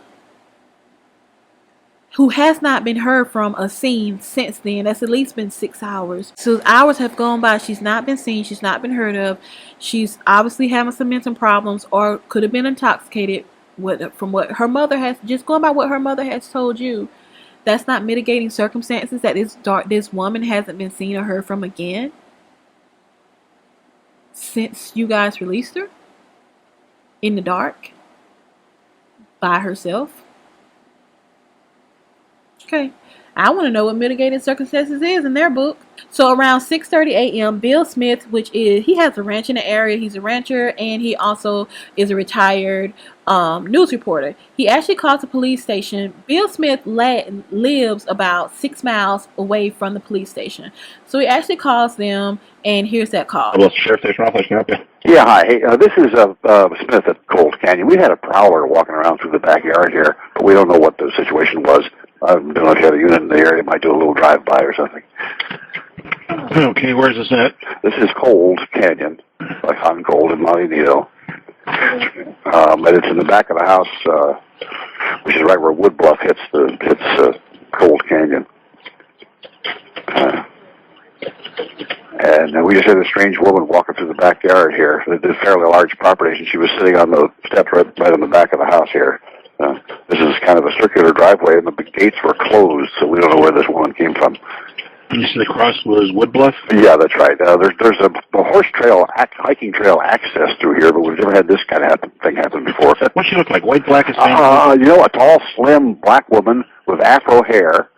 has not been heard from a scene since then. That's at least been 6 hours. So hours have gone by. She's not been seen. She's not been heard of. She's obviously having some mental problems, or could have been intoxicated from what her mother has, just going by what her mother has told you. That's not mitigating circumstances that this woman hasn't been seen or heard from again since you guys released her in the dark by herself. Okay, I want to know what mitigating circumstances is in their book. So around 6:30 a.m., Bill Smith, he has a ranch in the area. He's a rancher, and he also is a retired news reporter. He actually calls the police station. Bill Smith lives about 6 miles away from the police station. So he actually calls them, and here's that call. Well, Sheriff Station Office, can I help you? Yeah, hi. Hey, this is Smith at Cold Canyon. We had a prowler walking around through the backyard here, but we don't know what the situation was. I don't know if you had a unit in the area. Might do a little drive-by or something. Okay, where's this at? This is Cold Canyon, like hot and cold in Montecito. But it's in the back of the house, which is right where Wood Bluff hits Cold Canyon. And we just had a strange woman walking through the backyard here. It's a fairly large property, and she was sitting on the steps right on the back of the house here. This is kind of a circular driveway, and the gates were closed, so we don't know where this woman came from. And you said the cross was Wood Bluff? Yeah, that's right. There's a horse trail, hiking trail access through here, but we've never had this kind of thing happen before. What's she look like? White, black, and a tall, slim black woman with afro hair.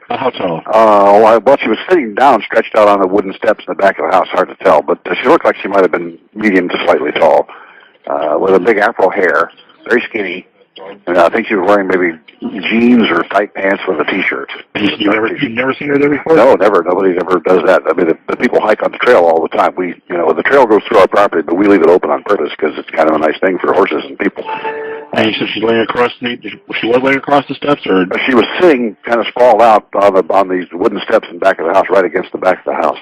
How tall? Well, she was sitting down, stretched out on the wooden steps in the back of the house. Hard to tell, but she looked like she might have been medium to slightly tall, with a big afro hair, very skinny. And I think she was wearing maybe jeans or tight pants with a T-shirt. You've never seen her there before? No, never. Nobody ever does that. I mean, the people hike on the trail all the time. The trail goes through our property, but we leave it open on purpose because it's kind of a nice thing for horses and people. And you said she was laying across the steps, or? She was sitting kind of sprawled out on these wooden steps in the back of the house, right against the back of the house.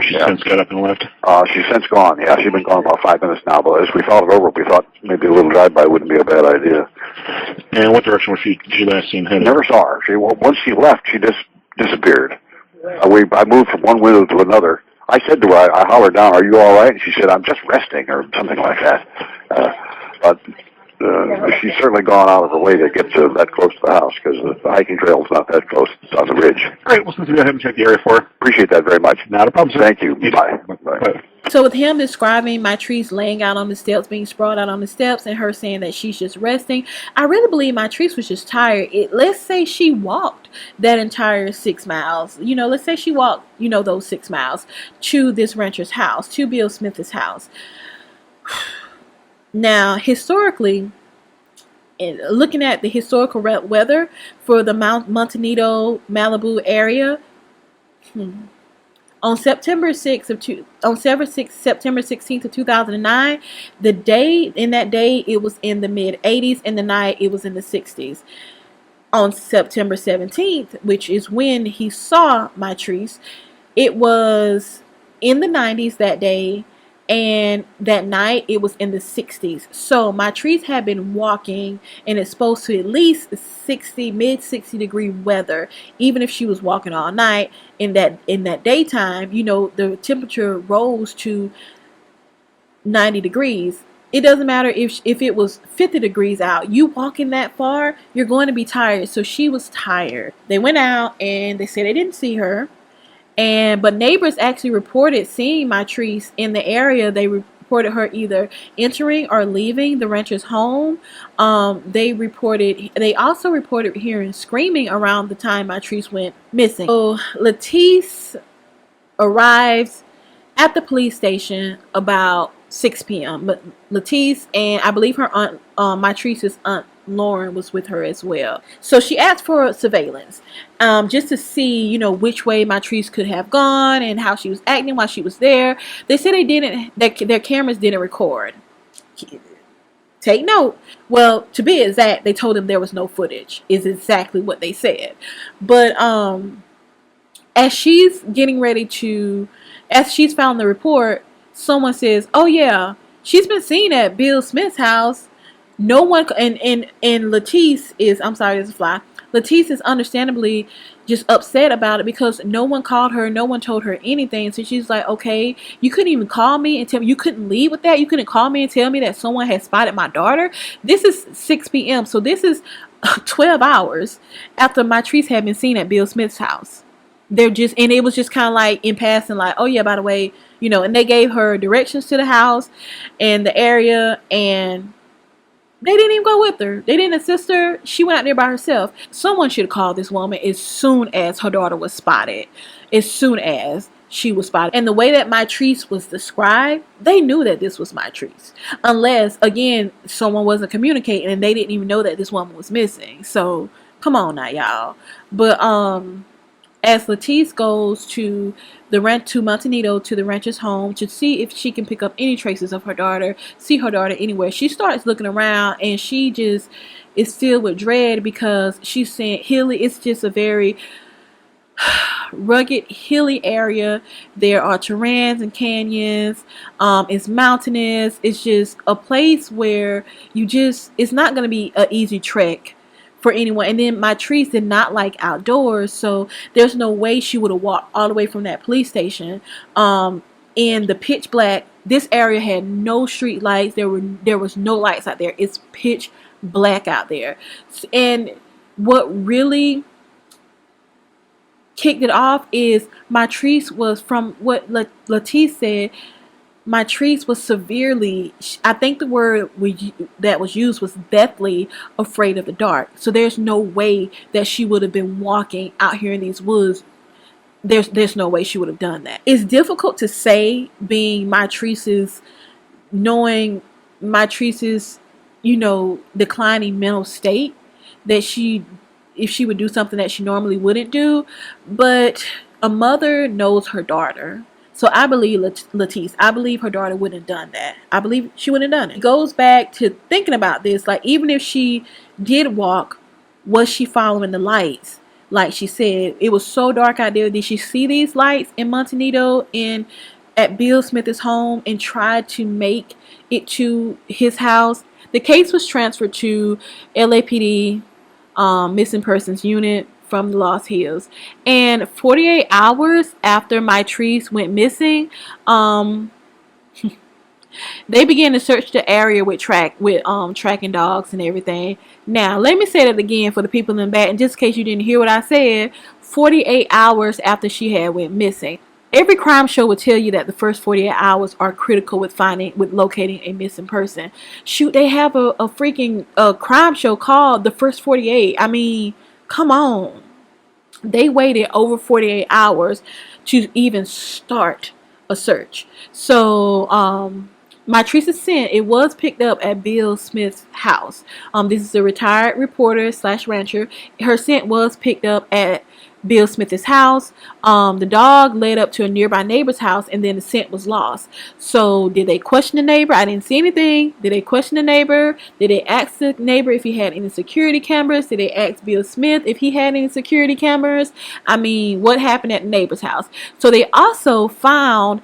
She's since got up and left? She's since gone, yeah. She's been gone about 5 minutes now, but as we thought it over, we thought maybe a little drive-by wouldn't be a bad idea. And what direction was she last seen headed? Never saw her. Once she left, she just disappeared. I moved from one window to another. I said to her, I hollered down, "Are you all right?" And she said, "I'm just resting," or something like that. But she's certainly gone out of her way to get to that close to the house, because the hiking trail is not that close. It's on the ridge. Great. Well, since we haven't checked the area for her. Appreciate that very much. Not a problem, sir. Thank you. Bye. Bye. So with him describing Mitrice laying out on the steps, being sprawled out on the steps, and her saying that she's just resting, I really believe Mitrice was just tired. Let's say she walked that entire 6 miles. Let's say she walked, those 6 miles to this rancher's house, to Bill Smith's house. Now, historically, looking at the historical weather for the Montecito, Malibu area, on September 16th of 2009, in that day it was in the mid-80s, and the night it was in the 60s. On September 17th, which is when he saw Mitrice, it was in the 90s that day, and that night it was in the 60s. So Mitrice had been walking and exposed to at least 60, mid 60 degree weather, even if she was walking all night. In that daytime, you know, the temperature rose to 90 degrees. It doesn't matter if it was 50 degrees out. You walking that far, you're going to be tired. So she was tired. They went out and they said they didn't see her. But neighbors actually reported seeing Mitrice in the area. They reported her either entering or leaving the rancher's home. They also reported hearing screaming around the time Mitrice went missing. So Latice arrives at the police station about 6 p.m. But Latice and I believe her aunt, Mitrice's aunt Lauren, was with her as well. So she asked for surveillance, just to see, you know, which way Mitrice could have gone and how she was acting while she was there. They said their cameras didn't record. Take note. Well, to be exact, they told them there was no footage. Is exactly what they said. But as she's found the report, someone says, "Oh yeah, she's been seen at Bill Smith's house." No one, and Latice is, I'm sorry, there's a fly. Latice is understandably just upset about it because no one called her, no one told her anything. So she's like, okay, you couldn't even call me and tell me, you couldn't leave with that. You couldn't call me and tell me that someone had spotted my daughter. This is 6 p.m. So this is 12 hours after Mitrice had been seen at Bill Smith's house. And it was just kind of like in passing, like, oh yeah, by the way, you know, and they gave her directions to the house and the area, and they didn't even go with her. They didn't assist her. She went out there by herself. Someone should have called this woman as soon as her daughter was spotted. As soon as she was spotted. And the way that Mitrice was described, they knew that this was Mitrice. Unless, again, someone wasn't communicating and they didn't even know that this woman was missing. So, come on now, y'all. But, as Latice goes to Montanito, to the rancher's home, to see if she can pick up any traces of her daughter, see her daughter anywhere, she starts looking around and she just is filled with dread because she's saying hilly. It's just a very rugged, hilly area. There are terrains and canyons. It's mountainous. It's just a place where it's not going to be an easy trek for anyone. And then Mitrice did not like outdoors, so there's no way she would have walked all the way from that police station in the pitch black. This area had no street lights. There was no lights out there. It's pitch black out there. And what really kicked it off is Mitrice was, from what Latice said, Mitrice was severely, I think the word that was used was deathly afraid of the dark. So there's no way that she would have been walking out here in these woods. There's no way she would have done that. It's difficult to say, knowing Mitrice's, you know, declining mental state, that if she would do something that she normally wouldn't do. But a mother knows her daughter. So I believe Latice. I believe her daughter wouldn't have done that. I believe she wouldn't have done it. It goes back to thinking about this. Like, even if she did walk, was she following the lights? Like she said, it was so dark out there. Did she see these lights in Montanito and at Bill Smith's home and tried to make it to his house? The case was transferred to LAPD Missing Persons Unit from the Lost Hills, and 48 hours after Mitrice went missing, they began to search the area with tracking dogs and everything. Now, let me say that again for the people in the back, and just in case you didn't hear what I said, 48 hours after she had went missing. Every crime show will tell you that the first 48 hours are critical with locating a missing person. Shoot, they have a freaking crime show called The First 48. I mean, come on. They waited over 48 hours to even start a search. So, Mitrice's scent, it was picked up at Bill Smith's house. This is a retired reporter / rancher. Her scent was picked up at Bill Smith's house. The dog led up to a nearby neighbor's house, and then the scent was lost. So did they question the neighbor? I didn't see anything. Did they question the neighbor? Did they ask the neighbor if he had any security cameras? Did they ask Bill Smith if he had any security cameras? I mean, what happened at the neighbor's house? So they also found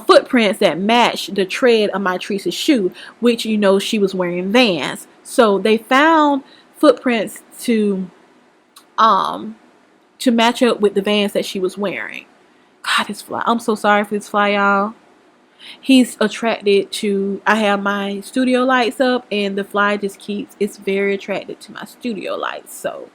footprints that matched the tread of Mitrice's shoe, which you know she was wearing Vans. So they found footprints to match up with the Vans that she was wearing. God, this fly. I'm so sorry for this fly, y'all. He's attracted to, I have my studio lights up and the fly just keeps, it's very attracted to my studio lights. So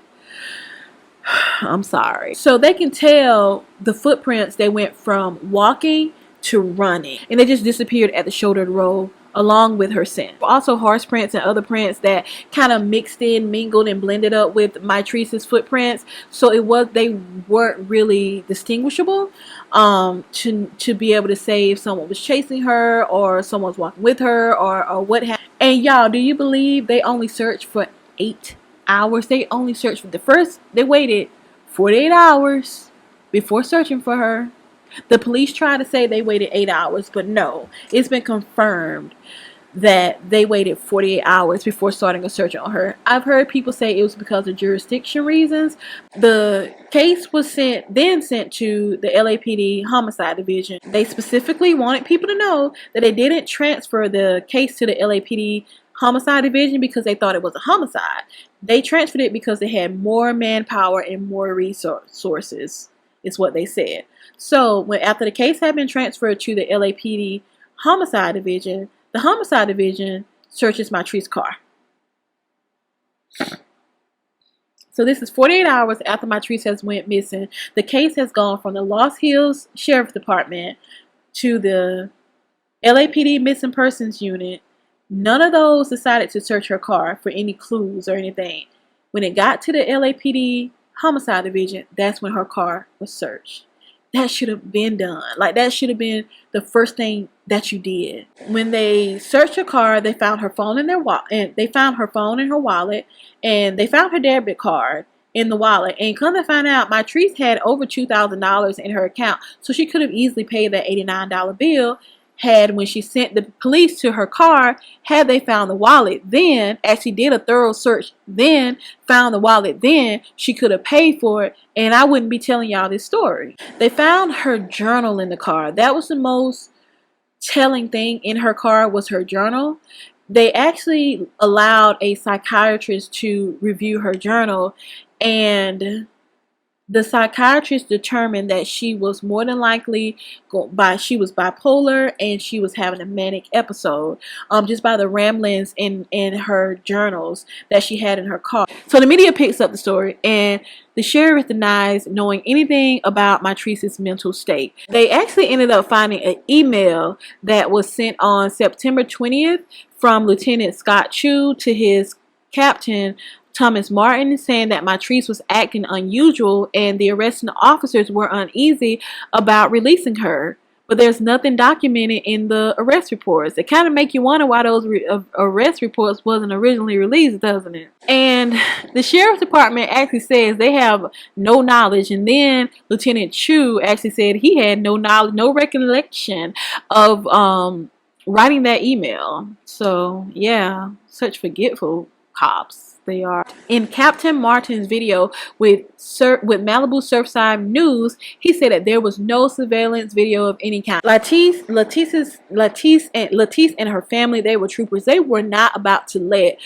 I'm sorry. So they can tell the footprints, they went from walking to running, and they just disappeared at the shoulder of the road along with her scent. Also horse prints and other prints that kind of mixed in, mingled, and blended up with Mitrice's footprints. So they weren't really distinguishable to be able to say if someone was chasing her or someone's walking with her or what have you. And y'all, do you believe they only searched for 8 hours? They only searched for they waited 48 hours before searching for her. The police tried to say they waited 8 hours, but no, it's been confirmed that they waited 48 hours before starting a search on her. I've heard people say it was because of jurisdiction reasons. The case was sent to the LAPD Homicide Division. They specifically wanted people to know that they didn't transfer the case to the LAPD Homicide Division because they thought it was a homicide. They transferred it because they had more manpower and more resources, is what they said. So after the case had been transferred to the LAPD Homicide Division, the Homicide Division searches Mitrice's car. So this is 48 hours after Mitrice has went missing. The case has gone from the Lost Hills Sheriff's Department to the LAPD Missing Persons Unit. None of those decided to search her car for any clues or anything. When it got to the LAPD Homicide Division, that's when her car was searched. That should have been done. Like, that should have been the first thing that you did. When they searched her car, they found her phone in her wallet, and they found her debit card in the wallet. And come to find out, Mitrice had over $2,000 in her account, so she could have easily paid that $89 bill. When she sent the police to her car, had they found the wallet then, actually did a thorough search then, found the wallet then, she could have paid for it, and I wouldn't be telling y'all this story. They found her journal in the car. That was the most telling thing in her car, was her journal. They actually allowed a psychiatrist to review her journal, and the psychiatrist determined that she was more than likely she was bipolar and she was having a manic episode, just by the ramblings in her journals that she had in her car. So the media picks up the story, and the sheriff denies knowing anything about Mitrice's mental state. They actually ended up finding an email that was sent on September 20th from Lieutenant Scott Chu to his captain Thomas Martin, saying that Mitrice was acting unusual and the arresting officers were uneasy about releasing her. But there's nothing documented in the arrest reports. It kind of make you wonder why those arrest reports wasn't originally released, doesn't it? And the sheriff's department actually says they have no knowledge. And then Lieutenant Chu actually said he had no knowledge, no recollection of writing that email. So yeah, such forgetful cops they are. In Captain Martin's video with Malibu Surfside News, he said that there was no surveillance video of any kind. Latrice and her family, they were troopers. They were not about to let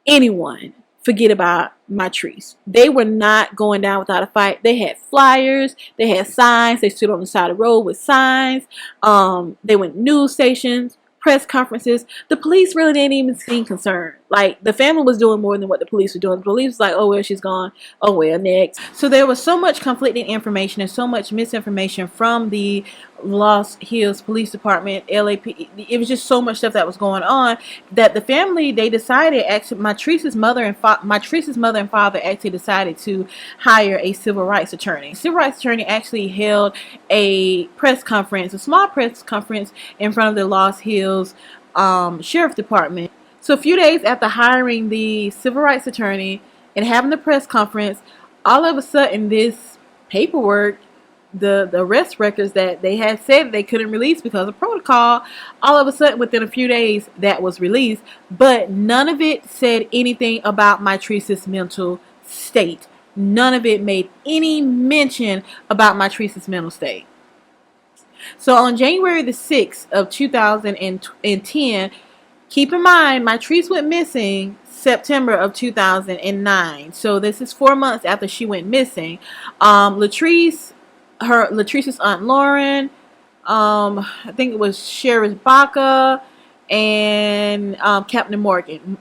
anyone forget about Mitrice. They were not going down without a fight. They had flyers, they had signs, they stood on the side of the road with signs. They went news stations, press conferences. The police really didn't even seem concerned. Like, the family was doing more than what the police were doing. The police was like, oh well, she's gone, oh well, next. So there was so much conflicting information and so much misinformation from the Lost Hills Police Department, LAPD. It was just so much stuff that was going on that the family, they decided, actually Mitrice's mother and father actually decided to hire a civil rights attorney. Civil rights attorney actually held a press conference, a small press conference in front of the Lost Hills Sheriff Department. So a few days after hiring the civil rights attorney and having the press conference, all of a sudden this paperwork, the arrest records that they had said they couldn't release because of protocol, all of a sudden within a few days that was released, but none of it said anything about Mitrice's mental state. None of it made any mention about Mitrice's mental state. So on January the 6th of 2010, keep in mind, Mitrice went missing September of 2009. So this is 4 months after she went missing. Latrice's Aunt Lauren, I think it was Sheriff Baca, and Captain Morgan.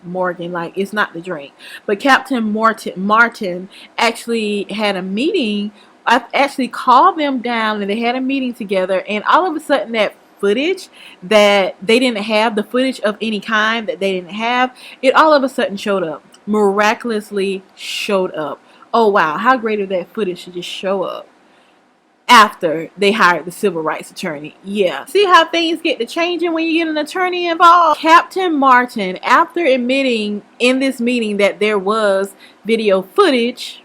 Morgan, like it's not the drink, but Captain Martin actually had a meeting. I actually called them down and they had a meeting together, and all of a sudden that footage that they didn't have, the footage of any kind that they didn't have, it all of a sudden showed up. Miraculously showed up. Oh wow, how great of that footage to just show up after they hired the civil rights attorney. Yeah. See how things get to changing when you get an attorney involved? Captain Martin, after admitting in this meeting that there was video footage,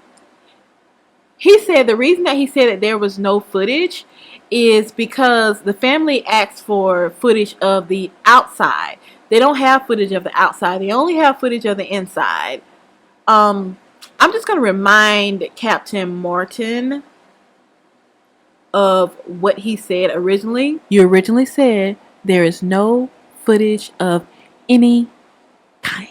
he said the reason that he said that there was no footage is because the family asked for footage of the outside. They don't have footage of the outside. They only have footage of the inside. I'm just going to remind Captain Martin of what he said originally. You originally said there is no footage of any kind.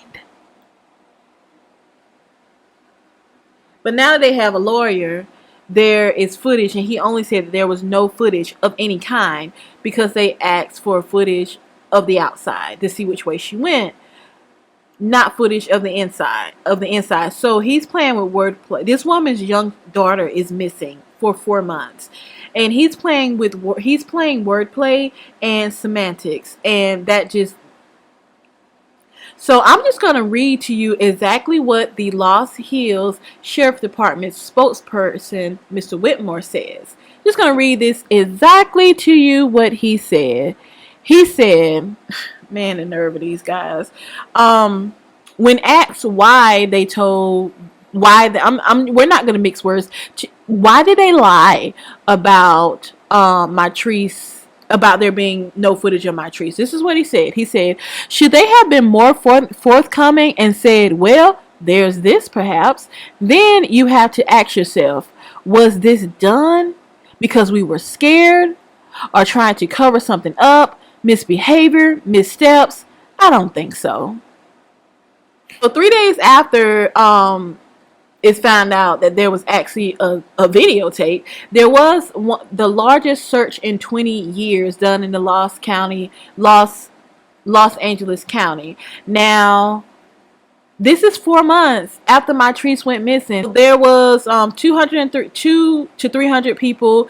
But now that they have a lawyer, there is footage, and he only said that there was no footage of any kind because they asked for footage of the outside to see which way she went, not footage of the inside. So he's playing with wordplay. This woman's young daughter is missing for 4 months, and he's playing wordplay and semantics, and that just. So I'm just going to read to you exactly what the Lost Hills Sheriff Department spokesperson, Mr. Whitmore, says. Just going to read this exactly to you what he said. He said, man, the nerve of these guys. When asked why they told, we're not going to mix words. Why did they lie about Mitrice? About there being no footage of Mitrice. This is what he said. He said, should they have been more forthcoming and said, well, there's this perhaps, then you have to ask yourself, was this done because we were scared or trying to cover something up, misbehavior, missteps? I don't think so. So 3 days after it's found out that there was actually a videotape, there was the largest search in 20 years done in the Los Angeles County. Now, this is 4 months after Mitrice went missing. There was 200 to 300 people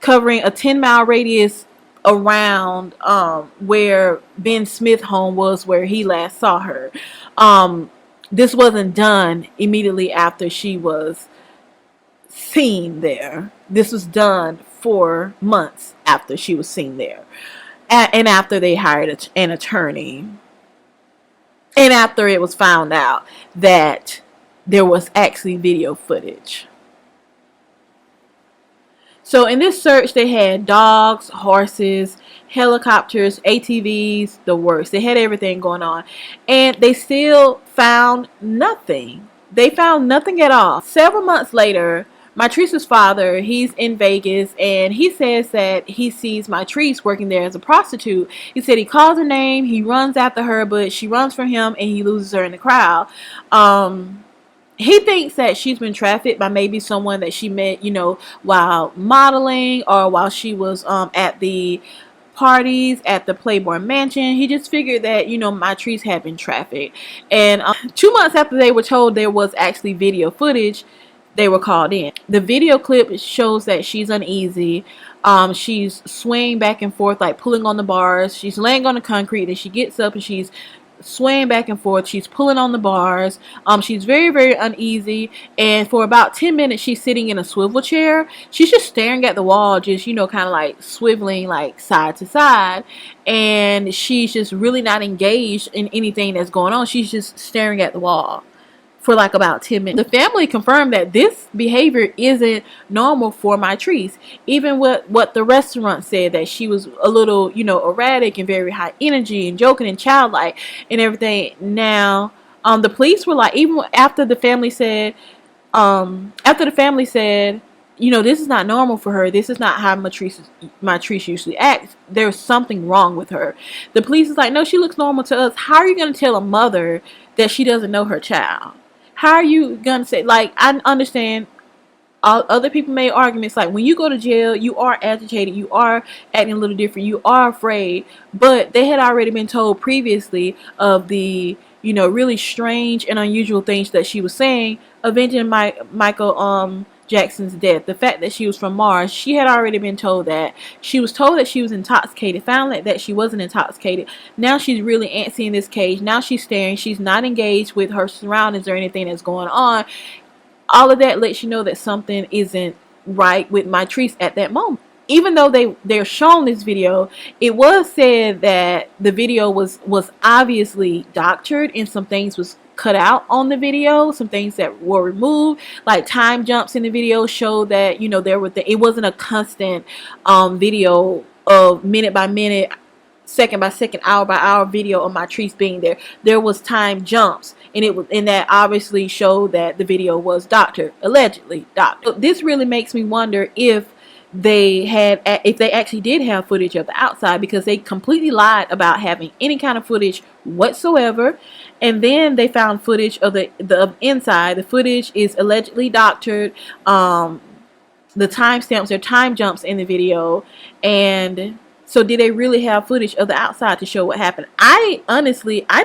covering a 10-mile radius around where Ben Smith's home was, where he last saw her. This wasn't done immediately after she was seen there. This was done 4 months after she was seen there. And after they hired an attorney. And after it was found out that there was actually video footage. So in this search, they had dogs, horses, helicopters, ATVs, the works. They had everything going on. And they still found nothing. They found nothing at all. Several months later, Mitrice's father, he's in Vegas, and he says that he sees Mitrice working there as a prostitute. He said he calls her name, he runs after her, but she runs from him, and he loses her in the crowd. He thinks that she's been trafficked by maybe someone that she met, while modeling or while she was at the parties at the Playboy Mansion. He just figured that, Mitrice had been trafficked. And 2 months after they were told there was actually video footage, they were called in. The video clip shows that she's uneasy. She's swaying back and forth, like pulling on the bars. She's laying on the concrete, and she gets up and she's swaying back and forth. She's pulling on the bars. She's very, very uneasy. And for about 10 minutes, she's sitting in a swivel chair. She's just staring at the wall, just, kind of like swiveling like side to side. And she's just really not engaged in anything that's going on. She's just staring at the wall for like about 10 minutes. The family confirmed that this behavior isn't normal for Mitrice. Even what the restaurant said, that she was a little, erratic and very high energy and joking and childlike and everything. Now, the police were like, even after the family said you know, this is not normal for her. This is not how Mitrice usually acts. There's something wrong with her. The police is like, no, she looks normal to us. How are you going to tell a mother that she doesn't know her child? How are you going to say, like, I understand other people made arguments like when you go to jail, you are agitated, you are acting a little different, you are afraid. But they had already been told previously of the, you know, really strange and unusual things that she was saying, avenging Michael Jackson's death. The fact that she was from Mars, she had already been told that. She was told that she was intoxicated, found out that she wasn't intoxicated. Now she's really antsy in this cage. Now she's staring. She's not engaged with her surroundings or anything that's going on. All of that lets you know that something isn't right with Mitrice at that moment. Even though they're shown this video, it was said that the video was obviously doctored and some things was cut out on the video, some things that were removed, like time jumps in the video showed that, you know, it wasn't a constant video of minute by minute, second by second, hour by hour video of Mitrice being there. There was time jumps, and that obviously showed that the video was doctored, allegedly doctored. This really makes me wonder if they actually did have footage of the outside, because they completely lied about having any kind of footage whatsoever. And then they found footage of the inside. The footage is allegedly doctored. The timestamps are time jumps in the video. And so did they really have footage of the outside to show what happened? I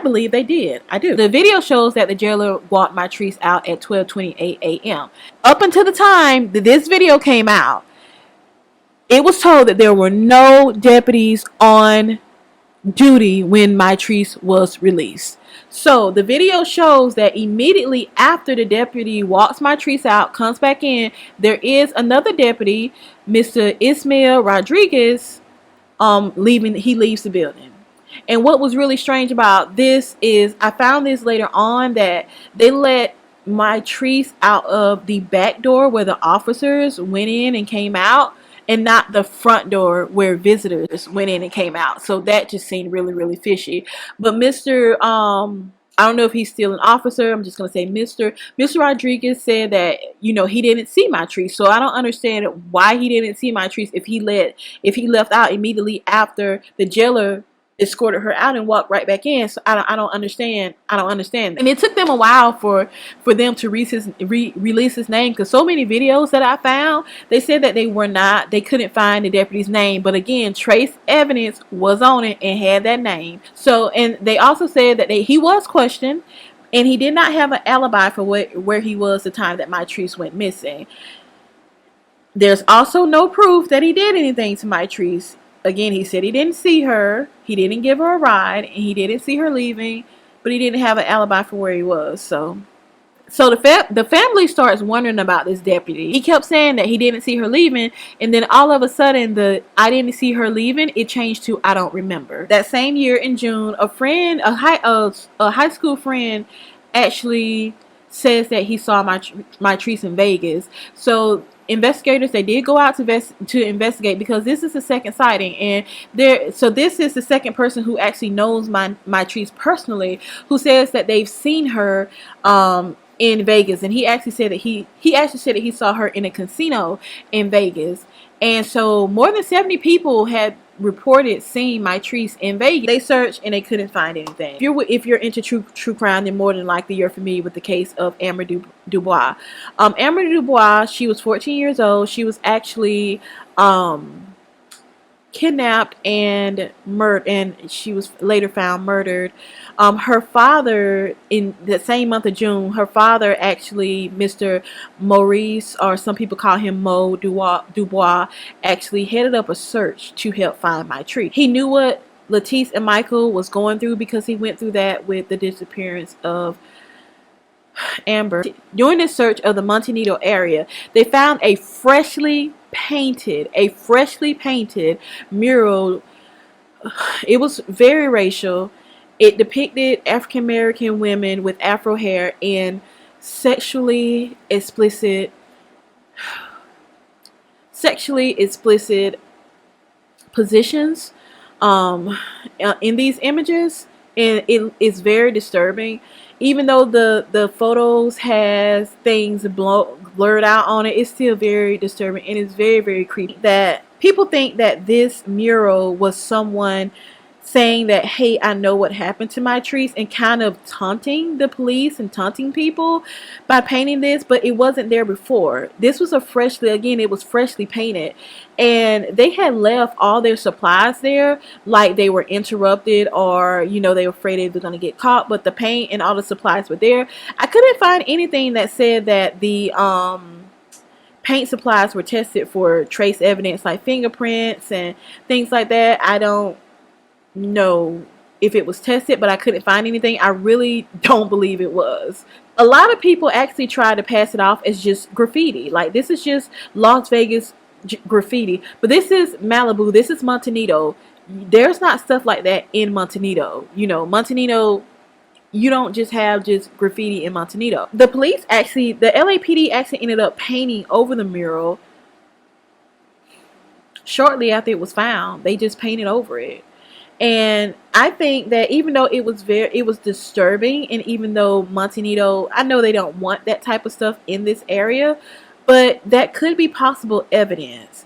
believe they did. I do. The video shows that the jailer walked Mitrice out at 12:28 a.m. Up until the time that this video came out, it was told that there were no deputies on duty when Mitrice was released. So the video shows that immediately after the deputy walks Mitrice out, comes back in, there is another deputy, Mr. Ismael Rodriguez, he leaves the building. And what was really strange about this is, I found this later on, that they let Mitrice out of the back door where the officers went in and came out, and not the front door where visitors went in and came out. So that just seemed really, really fishy. But Mr. I don't know if he's still an officer. I'm just going to say Mr. Rodriguez said that, you know, he didn't see Mitrice. So I don't understand why he didn't see Mitrice if he left out immediately after the jailer escorted her out and walked right back in. So I don't understand. And it took them a while for them to release his name, because so many videos that I found, they said that they couldn't find the deputy's name. But again, trace evidence was on it and had that name. So, and they also said that he was questioned and he did not have an alibi for where he was the time that Mitrice went missing. There's also no proof that he did anything to Mitrice. Again, he said he didn't see her, he didn't give her a ride, and he didn't see her leaving, but he didn't have an alibi for where he was. So the family starts wondering about this deputy. He kept saying that he didn't see her leaving, and then all of a sudden, I didn't see her leaving, it changed to I don't remember. That same year in June, a high school friend actually says that he saw Mitrice in Vegas. So investigators, they did go out to investigate, because this is the second sighting, and this is the second person who actually knows Mitrice personally, who says that they've seen her in Vegas. And he actually said that he saw her in a casino in Vegas. And so more than 70 people had reported seeing Mitrice in Vegas. They searched and they couldn't find anything. If you're into true crime, then more than likely you're familiar with the case of Amber Dubois. Amber Dubois, she was 14 years old. She was actually kidnapped and murdered, and she was later found murdered. Her father, in the same month of June, her father actually, Mr. Maurice, or some people call him Mo Dubois, actually headed up a search to help find Mitrice. He knew what Latice and Michael was going through, because he went through that with the disappearance of Amber. During this search of the Montenito area, they found a freshly painted mural. It was very racial. It depicted African American women with afro hair in sexually explicit positions in these images, and it's very disturbing. Even though the photos has things blurred out on it, it's still very disturbing, and it's very, very creepy that people think that this mural was someone saying that, hey, I know what happened to Mitrice, and kind of taunting the police and taunting people by painting this, but it wasn't there before. This was it was freshly painted, and they had left all their supplies there, like they were interrupted, or they were afraid they were going to get caught, but the paint and all the supplies were there. I couldn't find anything that said that the paint supplies were tested for trace evidence like fingerprints and things like that. I don't know if it was tested, but I couldn't find anything. I really don't believe it was. A lot of people actually try to pass it off as just graffiti. Like, this is just Las Vegas graffiti. But this is Malibu. This is Montanito. There's not stuff like that in Montanito. Montanito, you don't just have just graffiti in Montanito. The LAPD actually ended up painting over the mural shortly after it was found. They just painted over it. And I think that even though it was disturbing, and even though Montanito, I know they don't want that type of stuff in this area, but that could be possible evidence.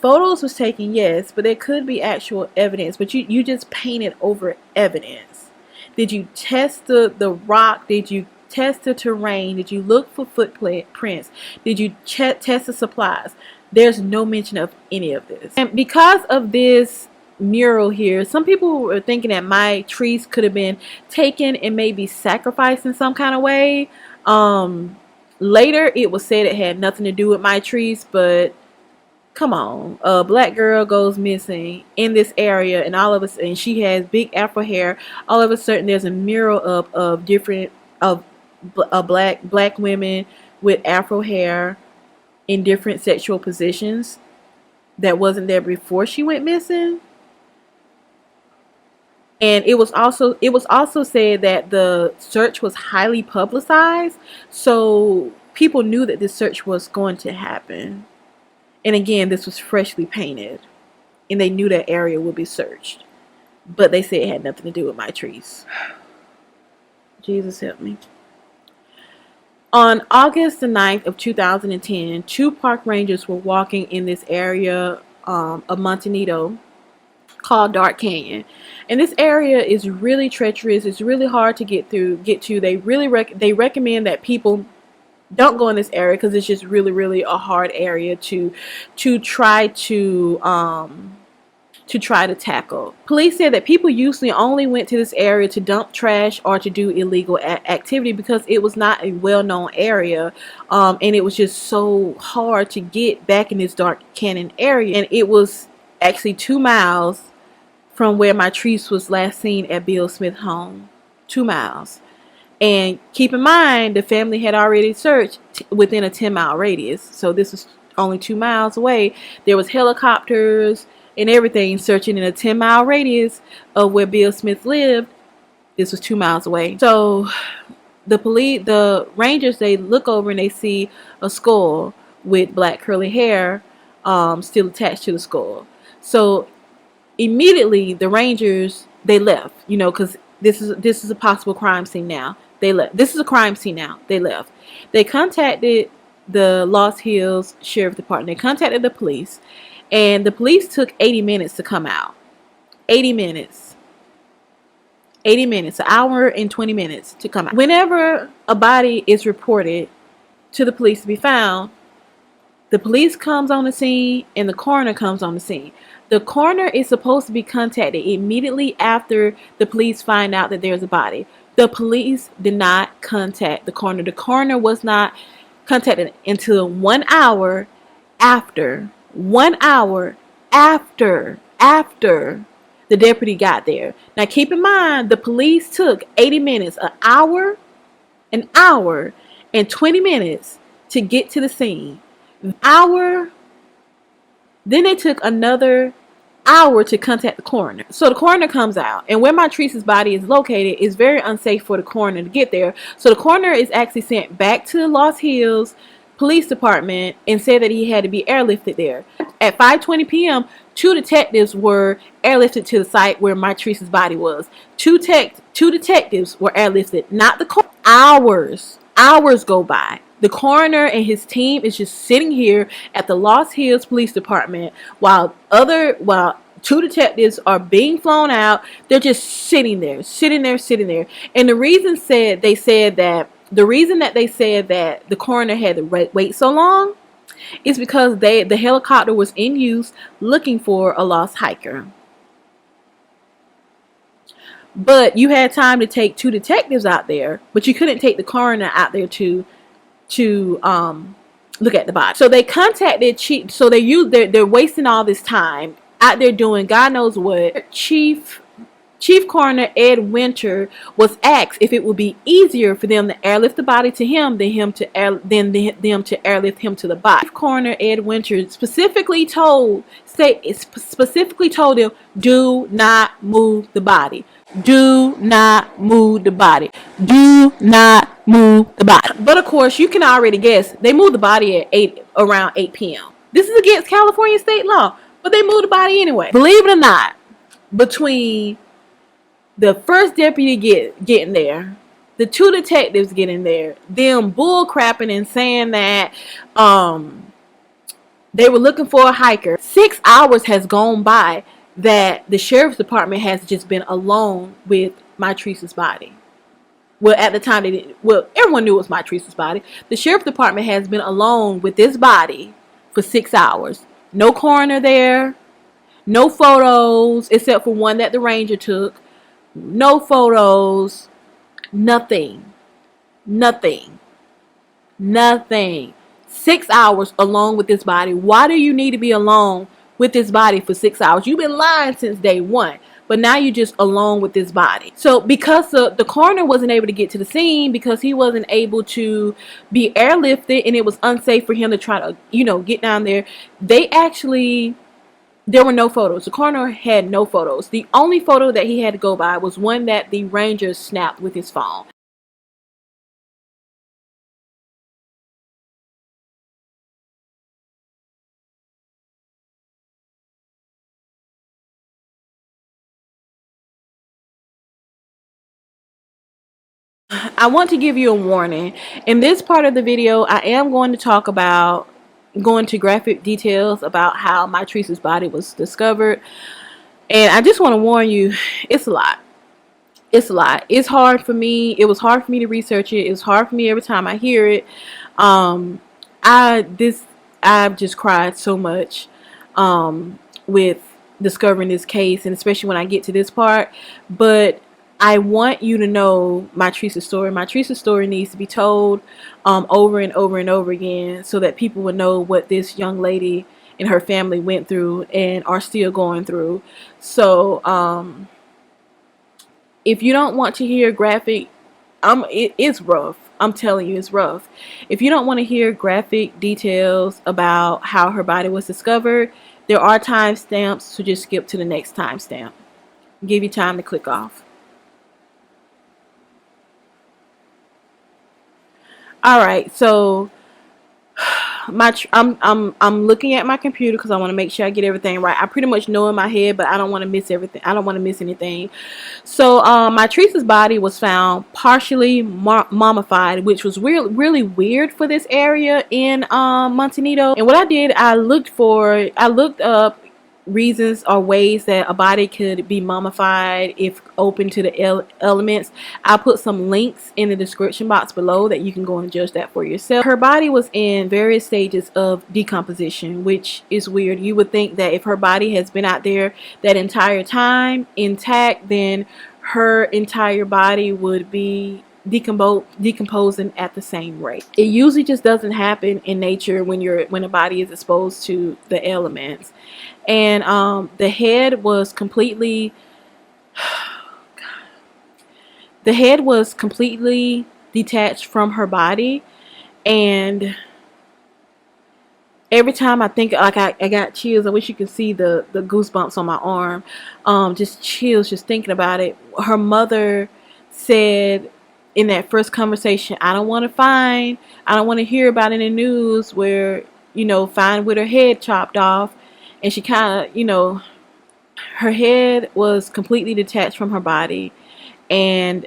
Photos was taken, yes, but there could be actual evidence. But you just painted over evidence. Did you test the rock? Did you test the terrain? Did you look for footprints? Did you test the supplies? There's no mention of any of this. And because of this mural here, some people were thinking that Mitrice could have been taken and maybe sacrificed in some kind of way. Later it was said it had nothing to do with Mitrice, but come on, a black girl goes missing in this area, and she has big afro hair. All of a sudden there's a mural up of black women with afro hair in different sexual positions that wasn't there before she went missing. And it was also said that the search was highly publicized, so people knew that this search was going to happen. And again, this was freshly painted, and they knew that area would be searched, but they said it had nothing to do with Mitrice. Jesus help me. On August the 9th of 2010, 2 park rangers were walking in this area of Montanito called Dark Canyon, and this area is really treacherous. It's really hard to get to. They recommend that people don't go in this area because it's just really a hard area to try to tackle. Police said that people usually only went to this area to dump trash or to do illegal activity because it was not a well-known area, and it was just so hard to get back in this Dark Canyon area. And it was actually 2 miles from where Mitrice was last seen at Bill Smith's home. 2 miles. And keep in mind, the family had already searched within a 10-mile radius. So this was only 2 miles away. There was helicopters and everything searching in a 10-mile radius of where Bill Smith lived. This was 2 miles away. So the rangers, they look over and they see a skull with black curly hair still attached to the skull. So immediately the rangers, they left, because this is a possible crime scene now. They left. This is a crime scene now. They left. They contacted the Lost Hills Sheriff Department. They contacted the police, and the police took 80 minutes to come out. 80 minutes. 80 minutes. An hour and 20 minutes to come out. Whenever a body is reported to the police to be found, the police comes on the scene and the coroner comes on the scene. The coroner is supposed to be contacted immediately after the police find out that there's a body. The police did not contact the coroner. The coroner was not contacted until 1 hour after. 1 hour after the deputy got there. Now keep in mind, the police took 80 minutes, an hour and 20 minutes to get to the scene. Hour. Then they took another hour to contact the coroner. So the coroner comes out, and where Mitrice's body is located is very unsafe for the coroner to get there. So the coroner is actually sent back to the Lost Hills Police Department and said that he had to be airlifted there. At 5:20 p.m., 2 detectives were airlifted to the site where Mitrice's body was. Two detectives were airlifted, not the coroner. Hours go by. The coroner and his team is just sitting here at the Lost Hills Police Department while two detectives are being flown out. They're just sitting there. And the reason that they said that the coroner had to wait so long is because the helicopter was in use looking for a lost hiker. But you had time to take two detectives out there, but you couldn't take the coroner out there to look at the body. So they contacted Chief. So they're wasting all this time out there doing God knows what. Chief Coroner Ed Winter was asked if it would be easier for them to airlift the body to him than them to airlift him to the body. Chief Coroner Ed Winter specifically told them, do not move the body. Do not move the body. Do not move the body. But of course, you can already guess they moved the body at around 8 p.m. This is against California state law, but they moved the body anyway. Believe it or not, between the first deputy getting there, the two detectives getting there, them bull crapping and saying that they were looking for a hiker. 6 hours has gone by that the sheriff's department has just been alone with Mitrice's body. Well, at the time everyone knew it was Mitrice's body. The sheriff's department has been alone with this body for 6 hours. No coroner there, no photos except for one that the ranger took. No photos, nothing. 6 hours alone with this body. Why do you need to be alone with this body for 6 hours? You've been lying since day one, but now you're just alone with this body. So because the coroner wasn't able to get to the scene because he wasn't able to be airlifted and it was unsafe for him to try to, get down there, there were no photos. The coroner had no photos. The only photo that he had to go by was one that the ranger snapped with his phone. I want to give you a warning. In this part of the video, I am going to talk about going to graphic details about how Mitrice's body was discovered. And I just want to warn you, it's a lot. It's hard for me. It was hard for me to research it. It was hard for me every time I hear it. I've just cried so much with discovering this case, and especially when I get to this part. But I want you to know Mitrice's story. Mitrice's story needs to be told over and over and over again so that people will know what this young lady and her family went through and are still going through. So if you don't want to hear graphic, it's rough. I'm telling you, it's rough. If you don't want to hear graphic details about how her body was discovered, there are timestamps, so just skip to the next timestamp. Give you time to click off. All right, so I'm looking at my computer because I want to make sure I get everything right. I pretty much know in my head, but I don't want to miss everything. I don't want to miss anything. So Mitrice's body was found partially mummified, which was really weird for this area in Montenegro. And what I did, I looked up reasons or ways that a body could be mummified if open to the elements. I'll put some links in the description box below that you can go and judge that for yourself. Her body was in various stages of decomposition, which is weird. You would think that if her body has been out there that entire time intact, then her entire body would be decomposing at the same rate. It usually just doesn't happen in nature when a body is exposed to the elements. And the head was completely detached from her body, and every time I think, like, I got chills. I wish you could see the goosebumps on my arm. Just chills just thinking about it. Her mother said in that first conversation, I don't want to hear about it in the news where, find with her head chopped off. And she kind of, her head was completely detached from her body. And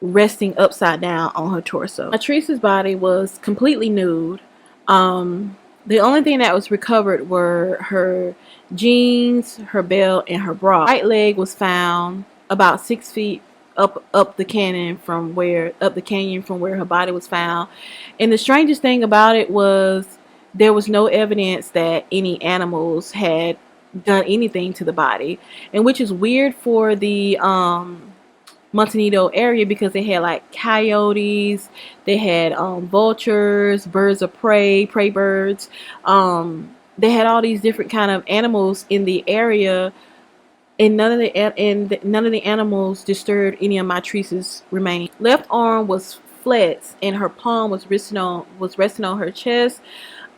resting upside down on her torso. Latrice's body was completely nude. The only thing that was recovered were her jeans, her belt, and her bra. Her right leg was found about 6 feet up the canyon from where her body was found. And the strangest thing about it was there was no evidence that any animals had done anything to the body, and which is weird for the Montanito area, because they had like coyotes, they had vultures, birds of prey birds. They had all these different kind of animals in the area, and none of the animals disturbed any of Mitrice's remains. Left arm was flexed, and her palm was resting on her chest.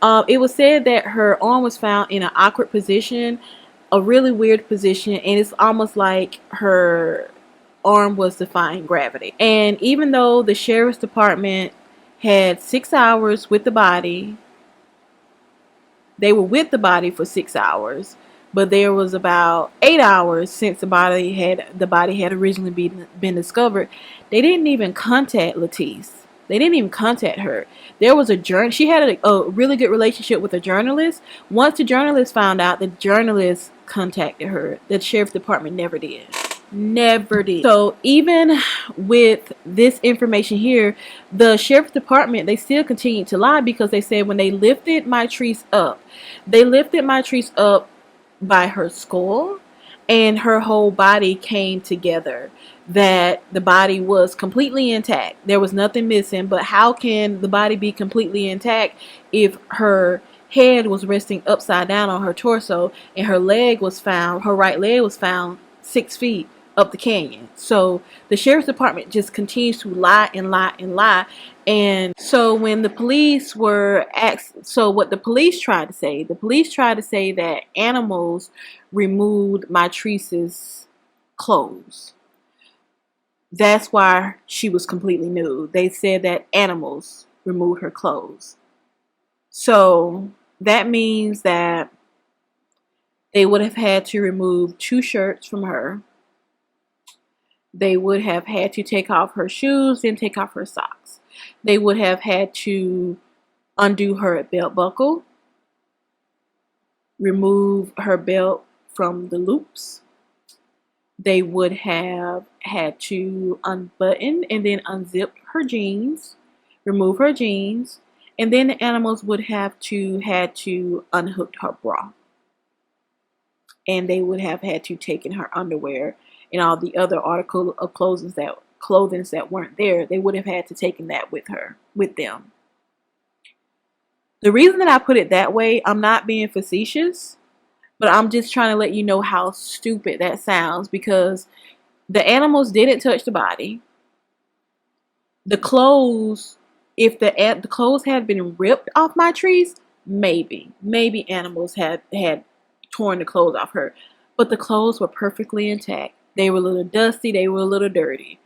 It was said that her arm was found in an awkward position, a really weird position, and it's almost like her arm was defying gravity. And even though the sheriff's department had 6 hours with the body, they were with the body for 6 hours, but there was about 8 hours since the body had originally been discovered. They didn't even contact Latice. They didn't even contact her. There was she had a really good relationship with a journalist. Once the journalist found out, the journalist contacted her. The sheriff's department never did. Never did. So even with this information here, the sheriff's department, they still continued to lie, because they said when they lifted Mitrice up by her skull, and her whole body came together, that the body was completely intact. There was nothing missing. But how can the body be completely intact if her head was resting upside down on her torso, and her right leg was found 6 feet up the canyon? So the sheriff's department just continues to lie and lie and lie. And so when the police were asked, what the police tried to say that animals removed Mitrice's clothes. That's why she was completely nude. They said that animals removed her clothes. So that means that they would have had to remove 2 shirts from her. They would have had to take off her shoes, then take off her socks. They would have had to undo her belt buckle, remove her belt from the loops. They would have had to unbutton and then unzip her jeans, remove her jeans, and then the animals would have had to unhook her bra. And they would have had to take in her underwear and all the other articles of clothing that weren't there. They would have had to take that with them. The reason that I put it that way, I'm not being facetious, but I'm just trying to let you know how stupid that sounds, because the animals didn't touch the body. The clothes, if the clothes had been ripped off Mitrice, maybe animals had torn the clothes off her. But the clothes were perfectly intact. They were a little dusty, they were a little dirty,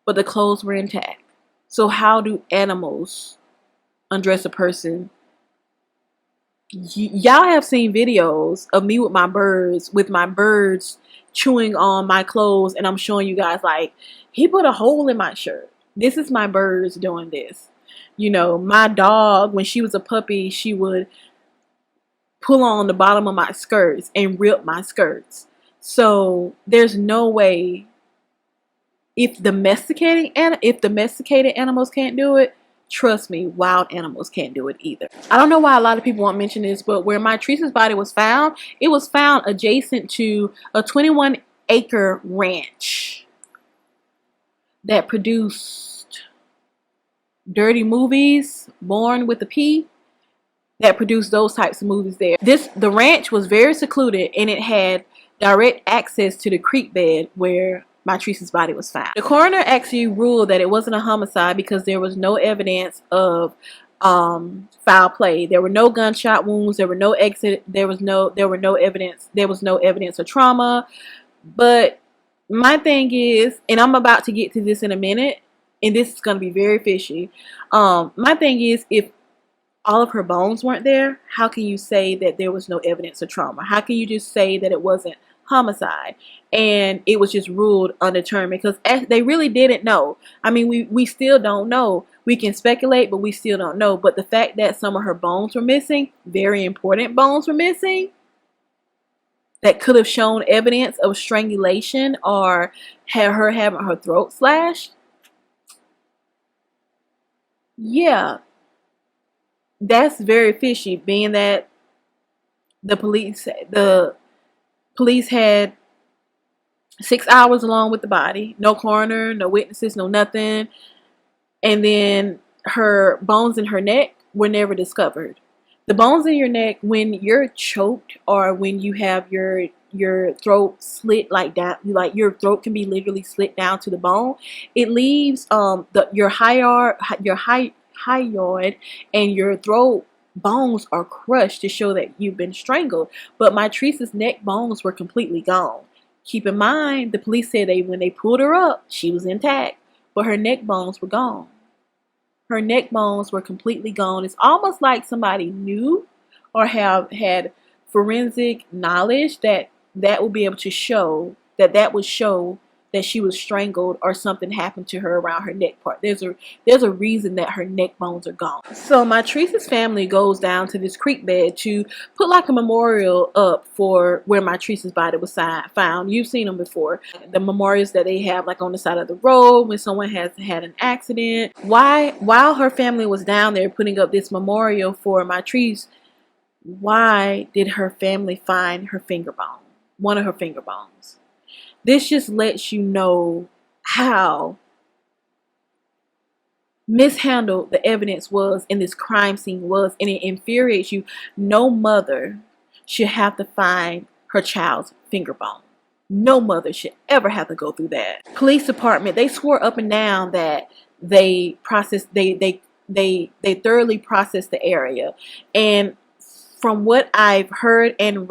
but the clothes were intact. So how do animals undress a person? Y'all have seen videos of me with my birds chewing on my clothes, and I'm showing you guys, like, he put a hole in my shirt. This is my birds doing this. You know, my dog, when she was a puppy, she would pull on the bottom of my skirts and rip my skirts. So there's no way, if domesticated animals can't do it, trust me, wild animals can't do it either. I don't know why a lot of people won't mention this, but where Mitrice's body was found, it was found adjacent to a 21-acre ranch that produced dirty movies, Born with a P, that produced those types of movies there. The ranch was very secluded, and it had direct access to the creek bed where Mitrice's body was found. The coroner actually ruled that it wasn't a homicide because there was no evidence of foul play. There were no gunshot wounds. There were no evidence of trauma. But my thing is, and I'm about to get to this in a minute, and this is going to be very fishy. My thing is, if all of her bones weren't there, how can you say that there was no evidence of trauma? How can you just say that it wasn't homicide, and it was just ruled undetermined because they really didn't know. I mean, we still don't know. We can speculate, but we still don't know. But the fact that some of her bones were missing, very important bones were missing, that could have shown evidence of strangulation or had her having her throat slashed. Yeah, that's very fishy, being that the police had 6 hours along with the body, no coroner, no witnesses, no nothing, and then her bones in her neck were never discovered. The bones in your neck, when you're choked or when you have your throat slit like that, like your throat can be literally slit down to the bone, it leaves your hyoid and your throat bones are crushed to show that you've been strangled. But Mitrice's neck bones were completely gone. Keep in mind, the police said when they pulled her up, she was intact, but her neck bones were gone. Her neck bones were completely gone. It's almost like somebody knew or had forensic knowledge that would be able to show that would show that she was strangled or something happened to her around her neck part. There's a reason that her neck bones are gone. So Mitrice's family goes down to this creek bed to put like a memorial up for where Mitrice's body was found. You've seen them before. The memorials that they have like on the side of the road when someone has had an accident. While her family was down there putting up this memorial for Mitrice, why did her family find her finger bone? One of her finger bones. This just lets you know how mishandled the evidence was in this crime scene was, and it infuriates you. No mother should have to find her child's finger bone. No mother should ever have to go through that. Police department, they swore up and down that they thoroughly processed the area, and from what I've heard and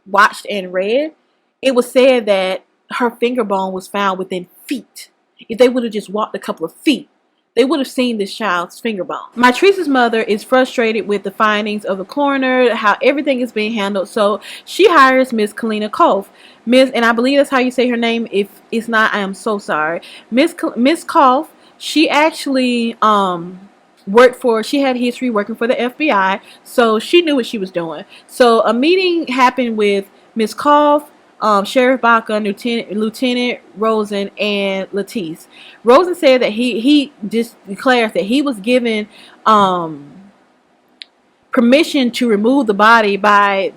watched and read, it was said that her finger bone was found within feet. If they would have just walked a couple of feet, they would have seen this child's finger bone. Mitrice's mother is frustrated with the findings of the coroner, how everything is being handled. So she hires Miss Kalina Koff. And I believe that's how you say her name. If it's not, I am so sorry. Miss Koff, she actually she had history working for the FBI, so she knew what she was doing. So a meeting happened with Miss Koff, Sheriff Baca, Lieutenant Rosen, and Latice. Rosen said that he just declares that he was given permission to remove the body by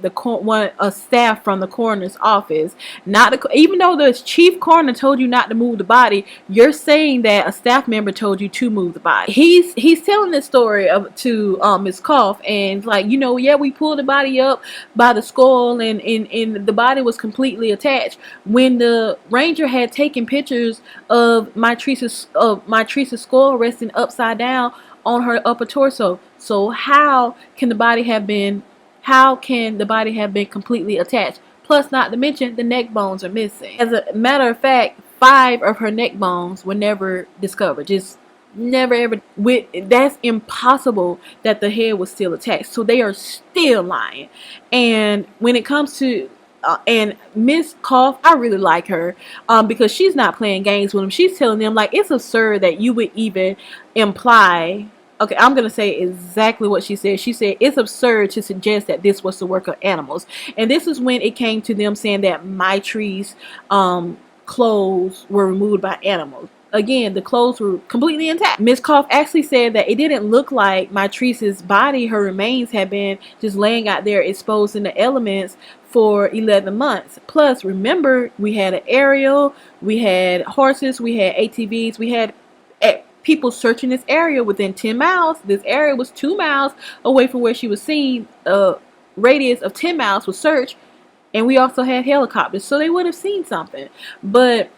a staff from the coroner's office. Even though the chief coroner told you not to move the body, you're saying that a staff member told you to move the body. He's telling this story to Ms. Koff, and like, yeah, we pulled the body up by the skull, and the body was completely attached. When the ranger had taken pictures of Mitrice's skull resting upside down on her upper torso. So how can the body have been completely attached? Plus, not to mention, the neck bones are missing. As a matter of fact, 5 of her neck bones were never discovered. Just never ever. That's impossible that the head was still attached. So they are still lying. And when it comes to and Miss Koff, I really like her because she's not playing games with them. She's telling them, like, it's absurd that you would even imply. Okay, I'm going to say exactly what she said. She said, it's absurd to suggest that this was the work of animals. And this is when it came to them saying that Mitrice's clothes were removed by animals. Again, the clothes were completely intact. Miss Koff actually said that it didn't look like Mitrice's body, her remains, had been just laying out there exposed in the elements for 11 months. Plus, remember, we had an aerial, we had horses, we had ATVs, we had people searching this area within 10 miles. This area was 2 miles away from where she was seen. A radius of 10 miles was searched, and we also had helicopters, so they would have seen something. But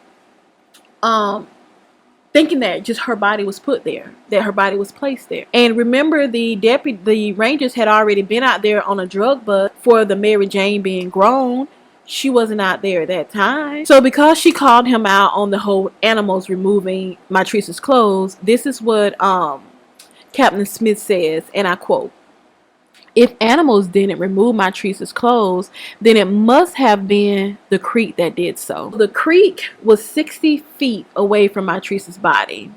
thinking that just her body was put there, that her body was placed there. And remember, the rangers had already been out there on a drug bust for the Mary Jane being grown. She wasn't out there at that time. So because she called him out on the whole animals removing Mitrice's clothes, this is what Captain Smith says, and I quote, if animals didn't remove Mitrice's clothes, then it must have been the creek that did so. The creek was 60 feet away from Mitrice's body.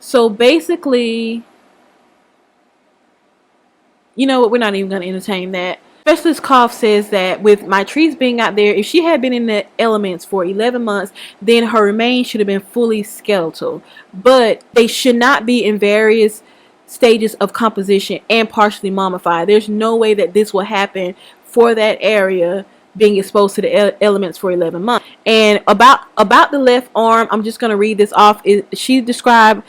So basically, you know what, we're not even going to entertain that. Specialist Koff says that with Mitrice being out there, if she had been in the elements for 11 months, then her remains should have been fully skeletal. But they should not be in various stages of composition and partially mummified. There's no way that this will happen for that area being exposed to the elements for 11 months. And about the left arm, I'm just going to read this off. She described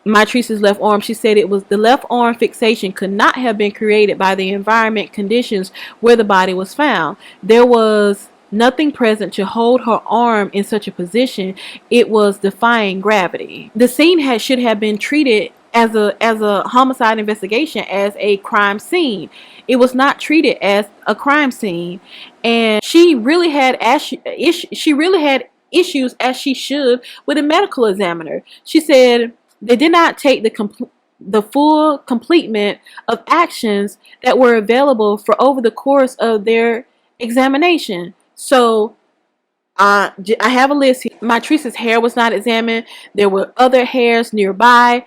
Mitrice's left arm. She said it was the left arm fixation could not have been created by the environment conditions where the body was found. There was nothing present to hold her arm in such a position. It was defying gravity. The scene should have been treated as a homicide investigation, as a crime scene. It was not treated as a crime scene, and she really had issues, as she should, with a medical examiner. She said they did not take the full complement of actions that were available for over the course of their examination. So I have a list here. Mitrice's hair was not examined. There were other hairs nearby.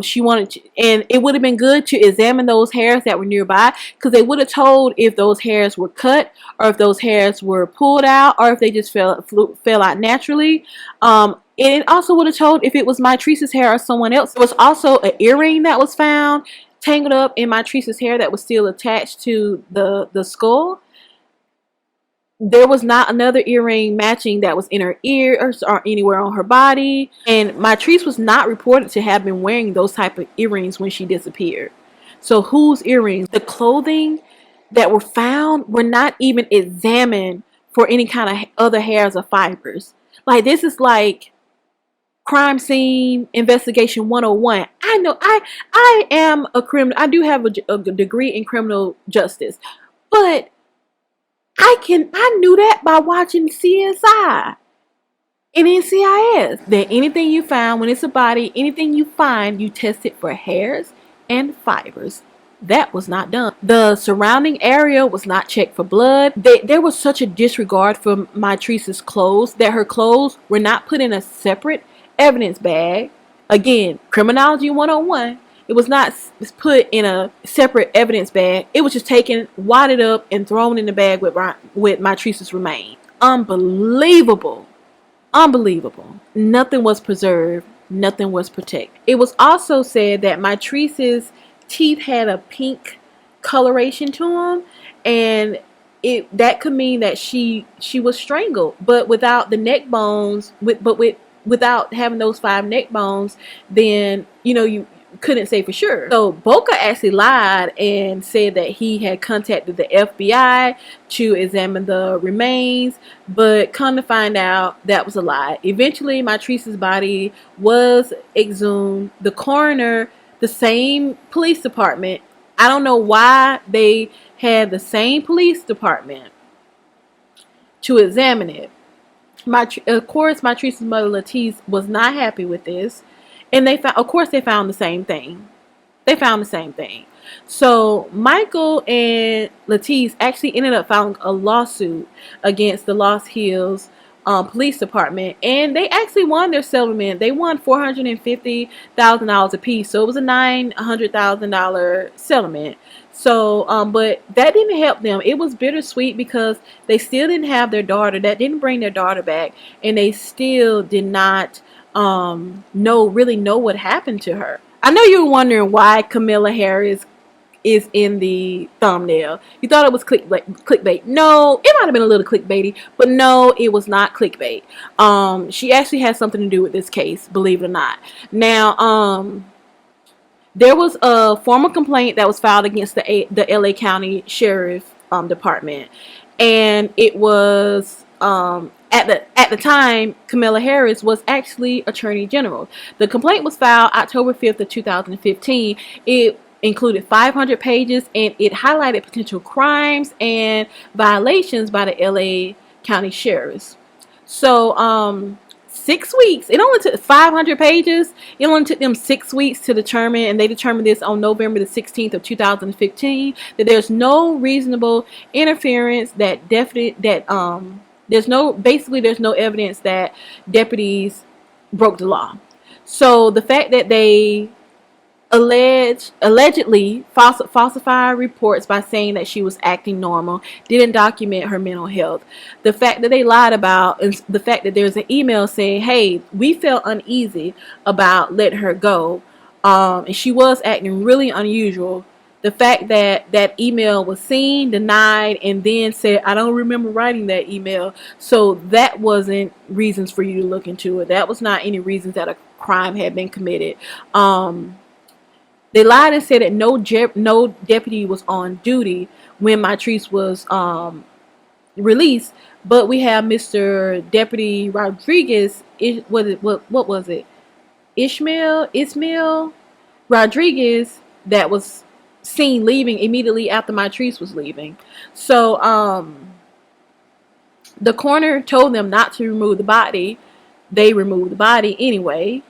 She wanted to, and it would have been good to examine those hairs that were nearby, because they would have told if those hairs were cut, or if those hairs were pulled out, or if they just fell out naturally. And it also would have told if it was Mitrice's hair or someone else. There was also an earring that was found tangled up in Mitrice's hair that was still attached to the skull. There was not another earring matching that was in her ears or anywhere on her body. And Mitrice was not reported to have been wearing those type of earrings when she disappeared. So whose earrings? The clothing that were found were not even examined for any kind of other hairs or fibers. Like, this is like crime scene investigation 101. I know I am a criminal. I do have a degree in criminal justice, but I knew that by watching CSI and NCIS. That anything you find, when it's a body, anything you find, you test it for hairs and fibers. That was not done. The surrounding area was not checked for blood. There was such a disregard for Mitrice's clothes that her clothes were not put in a separate evidence bag. Again, criminology 101. It was not put in a separate evidence bag. It was just taken, wadded up, and thrown in the bag with Mitrice's remains. Unbelievable. Unbelievable. Nothing was preserved. Nothing was protected. It was also said that Mitrice's teeth had a pink coloration to them, and that could mean that she was strangled, but without the neck bones, without having those 5 neck bones, then you couldn't say for sure. So Boca actually lied and said that he had contacted the FBI to examine the remains, but come to find out that was a lie. Eventually, Mitrice's body was exhumed. The coroner, the same police department, I don't know why they had the same police department to examine it. Of course, Mitrice's mother, Latice, was not happy with this. And they found the same thing. They found the same thing. So Michael and Latice actually ended up filing a lawsuit against the Lost Hills Police Department, and they actually won their settlement. They won $450,000 apiece, so it was a $900,000 settlement. So, but that didn't help them. It was bittersweet because they still didn't have their daughter. That didn't bring their daughter back, and they still did not really know what happened to her. I know you're wondering why Kamala Harris is in the thumbnail. You thought it was clickbait. No, it might have been a little clickbaity, but no, it was not clickbait. She actually has something to do with this case, believe it or not. Now, there was a formal complaint that was filed against the LA County Sheriff Department, and it was at the time, Kamala Harris was actually Attorney General. The complaint was filed October 5th of 2015. It included 500 pages, and it highlighted potential crimes and violations by the LA County Sheriffs. So 6 weeks. It only took 500 pages. It only took them 6 weeks to determine, and they determined this on November the 16th of 2015, that there's no reasonable interference, that there's no evidence that deputies broke the law. So the fact that they allegedly falsified reports by saying that she was acting normal, didn't document her mental health, the fact that they lied about, and the fact that there's an email saying, hey, we felt uneasy about letting her go, and she was acting really unusual. The fact that that email was seen, denied, and then said, I don't remember writing that email. So that wasn't reasons for you to look into it. That was not any reasons that a crime had been committed. They lied and said that no deputy was on duty when Mitrice was released. But we have Mr. Deputy Rodriguez. What was it? Ismail Rodriguez, that was seen leaving immediately after Mitrice was leaving. So the coroner told them not to remove the body. They removed the body anyway.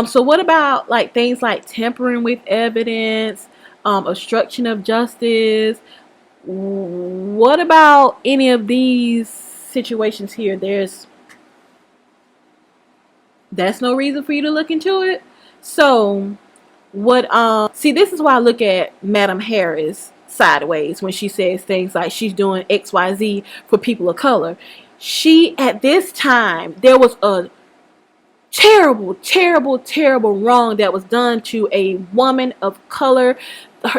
So what about like things like tampering with evidence, obstruction of justice? What about any of these situations here? That's no reason for you to look into it. So see, this is why I look at Madam Harris sideways when she says things like she's doing XYZ for people of color. At this time, there was a terrible wrong that was done to a woman of color.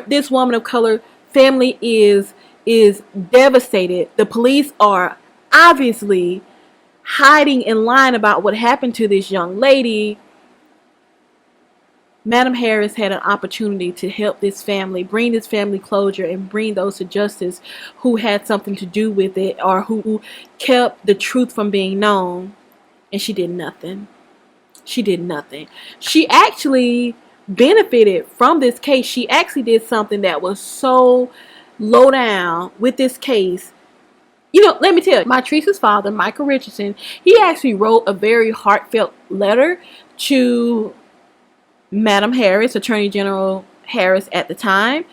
This woman of color family is devastated. The police are obviously hiding and lying about what happened to this young lady. Madam Harris had an opportunity to help this family, bring this family closure, and bring those to justice who had something to do with it, or who kept the truth from being known, and she did nothing. She did nothing. She actually benefited from this case. She actually did something that was so low down with this case. You know, let me tell you, Mitrice's father, Michael Richardson, he actually wrote a very heartfelt letter to Madam Harris, Attorney General Harris at the time,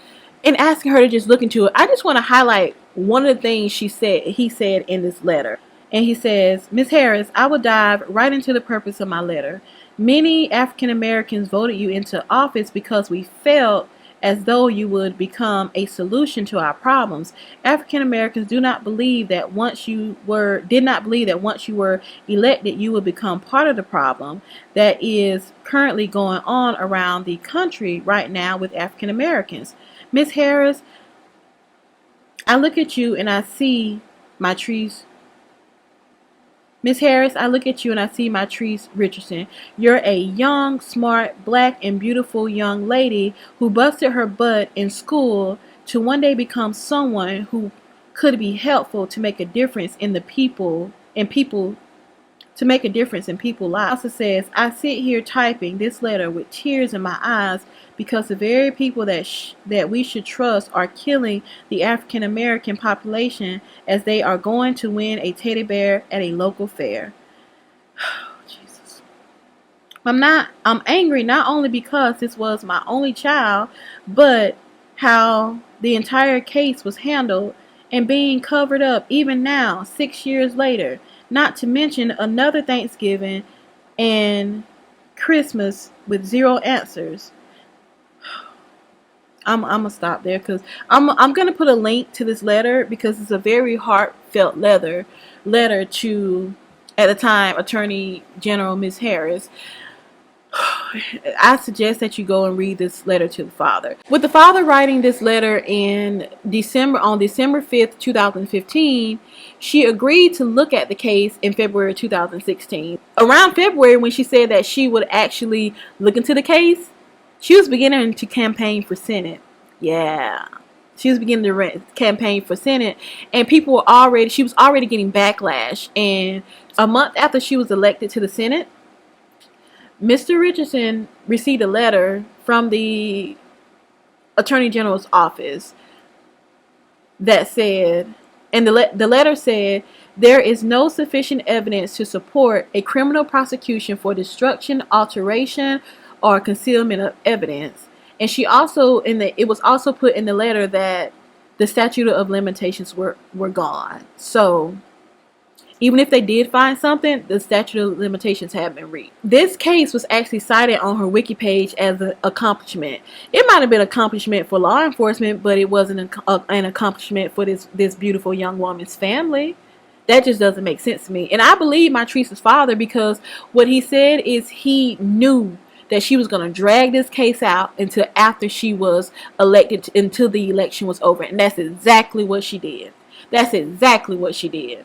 and asking her to just look into it. I just want to highlight one of the things he said in this letter. And he says, Ms. Harris, I will dive right into the purpose of my letter. Many African Americans voted you into office because we felt as though you would become a solution to our problems. African Americans did not believe that once you were elected, you would become part of the problem that is currently going on around the country right now with African Americans. Ms. Harris, I look at you and I see Mitrice. Miss Harris, I look at you and I see Mitrice Richardson. You're a young, smart, black, and beautiful young lady who busted her butt in school to one day become someone who could be helpful to make a difference in people's lives. Also says, I sit here typing this letter with tears in my eyes because the very people that we should trust are killing the African American population as they are going to win a teddy bear at a local fair. Jesus. I'm angry not only because this was my only child, but how the entire case was handled and being covered up even now, 6 years later. Not to mention another Thanksgiving and Christmas with zero answers. I'm gonna stop there because I'm gonna put a link to this letter because it's a very heartfelt letter to, at the time, Attorney General Ms. Harris. I suggest that you go and read this letter to the father. With the father writing this letter on December 5th, 2015, she agreed to look at the case in February 2016. Around February, when she said that she would actually look into the case, she was beginning to campaign for Senate. Yeah. She was beginning to campaign for Senate, and she was already getting backlash. And a month after she was elected to the Senate, Mr. Richardson received a letter from the Attorney General's office that said, and the letter said There is no sufficient evidence to support a criminal prosecution for destruction, alteration, or concealment of evidence. And she also, it was also put in the letter that the statute of limitations were gone. So even if they did find something, the statute of limitations had been reached. This case was actually cited on her wiki page as an accomplishment. It might have been an accomplishment for law enforcement, but it wasn't an accomplishment for this beautiful young woman's family. That just doesn't make sense to me. And I believe Mitrice's father, because what he said is he knew that she was going to drag this case out until after she was elected, until the election was over. And that's exactly what she did. That's exactly what she did.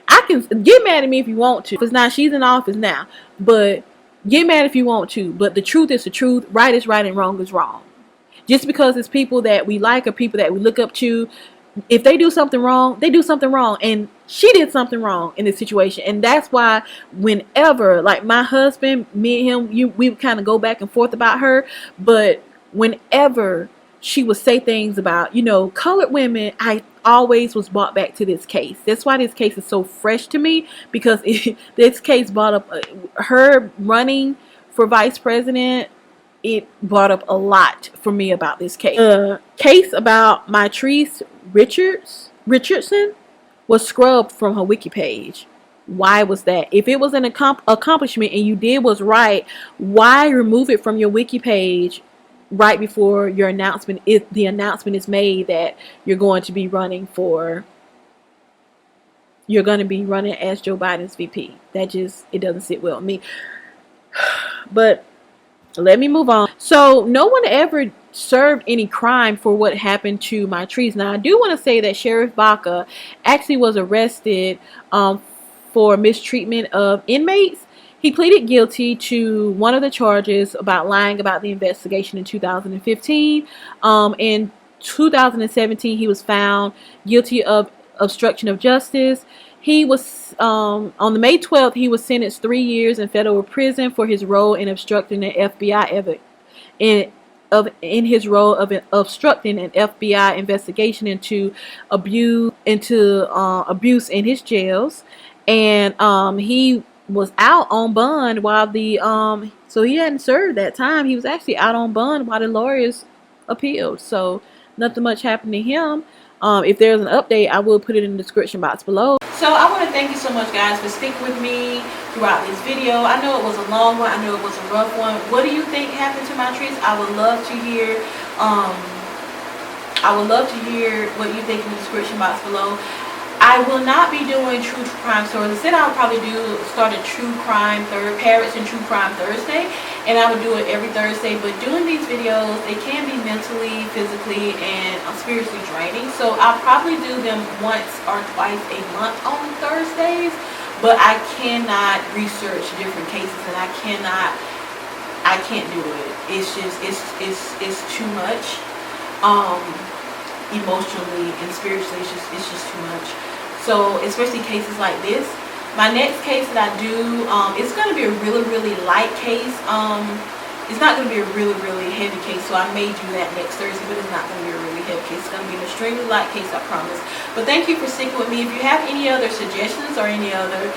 I can get mad at me if you want to. Because now she's in office now. But get mad if you want to. But the truth is the truth. Right is right and wrong is wrong. Just because it's people that we like or people that we look up to, if they do something wrong, they do something wrong. And she did something wrong in this situation. And that's why whenever, like my husband, me and him, we kind of go back and forth about her. But whenever she would say things about, colored women, I always was brought back to this case. That's why this case is so fresh to me, because this case brought up her running for vice president. It brought up a lot for me about this case. The case about Mitrice Richardson was scrubbed from her wiki page. Why was that? If it was an accomplishment and you did what's right, why remove it from your wiki page right before your announcement? If the announcement is made that you're going to be running as Joe Biden's VP. It doesn't sit well with me. But let me move on. So no one ever served any crime for what happened to Mitrice. Now I do want to say that Sheriff Baca actually was arrested for mistreatment of inmates. He pleaded guilty to one of the charges about lying about the investigation in 2015. In 2017, he was found guilty of obstruction of justice. He was on the May 12th. He was sentenced 3 years in federal prison for his role in obstructing an FBI obstructing an FBI investigation into abuse in his jails, and he was out on bond while so he hadn't served that time. He was actually out on bond while the lawyers appealed. So nothing much happened to him. If there's an update, I will put it in the description box below. So I want to thank you so much, guys, for sticking with me throughout this video. I know it was a long one. I know it was a rough one. What do you think happened to Mitrice? I would love to hear. What you think in the description box below. I will not be doing true crime stories. Instead, I would probably start a true crime Parrots and True Crime Thursday, and I would do it every Thursday. But doing these videos, they can be mentally, physically, and spiritually draining. So I'll probably do them once or twice a month on Thursdays. But I cannot research different cases, and I can't do it. It's just it's too much. Emotionally and spiritually, it's just too much. So especially cases like this. My next case that I do, it's going to be a really, really light case. It's not going to be a really, really heavy case, so I may do that next Thursday, but it's not going to be a really heavy case. It's going to be an extremely light case, I promise. But thank you for sticking with me. If you have any other suggestions or any other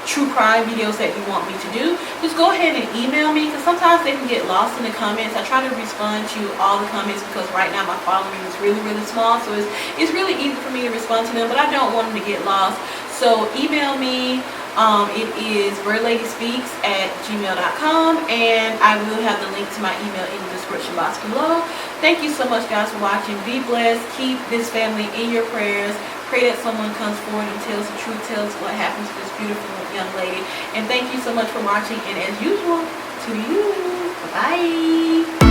true crime videos that you want me to do, just go ahead and email me, because sometimes they can get lost in the comments. I try to respond to all the comments because right now my following is really, really small, so it's really easy for me to respond to them, but I don't want them to get lost. So email me. It is birdladyspeaks@gmail.com, and I will have the link to my email in the description box below. Thank you so much, guys, for watching. Be blessed. Keep this family in your prayers. Pray that someone comes forward and tells the truth, tells what happened to this beautiful young lady. And thank you so much for watching, and as usual, to you, bye-bye.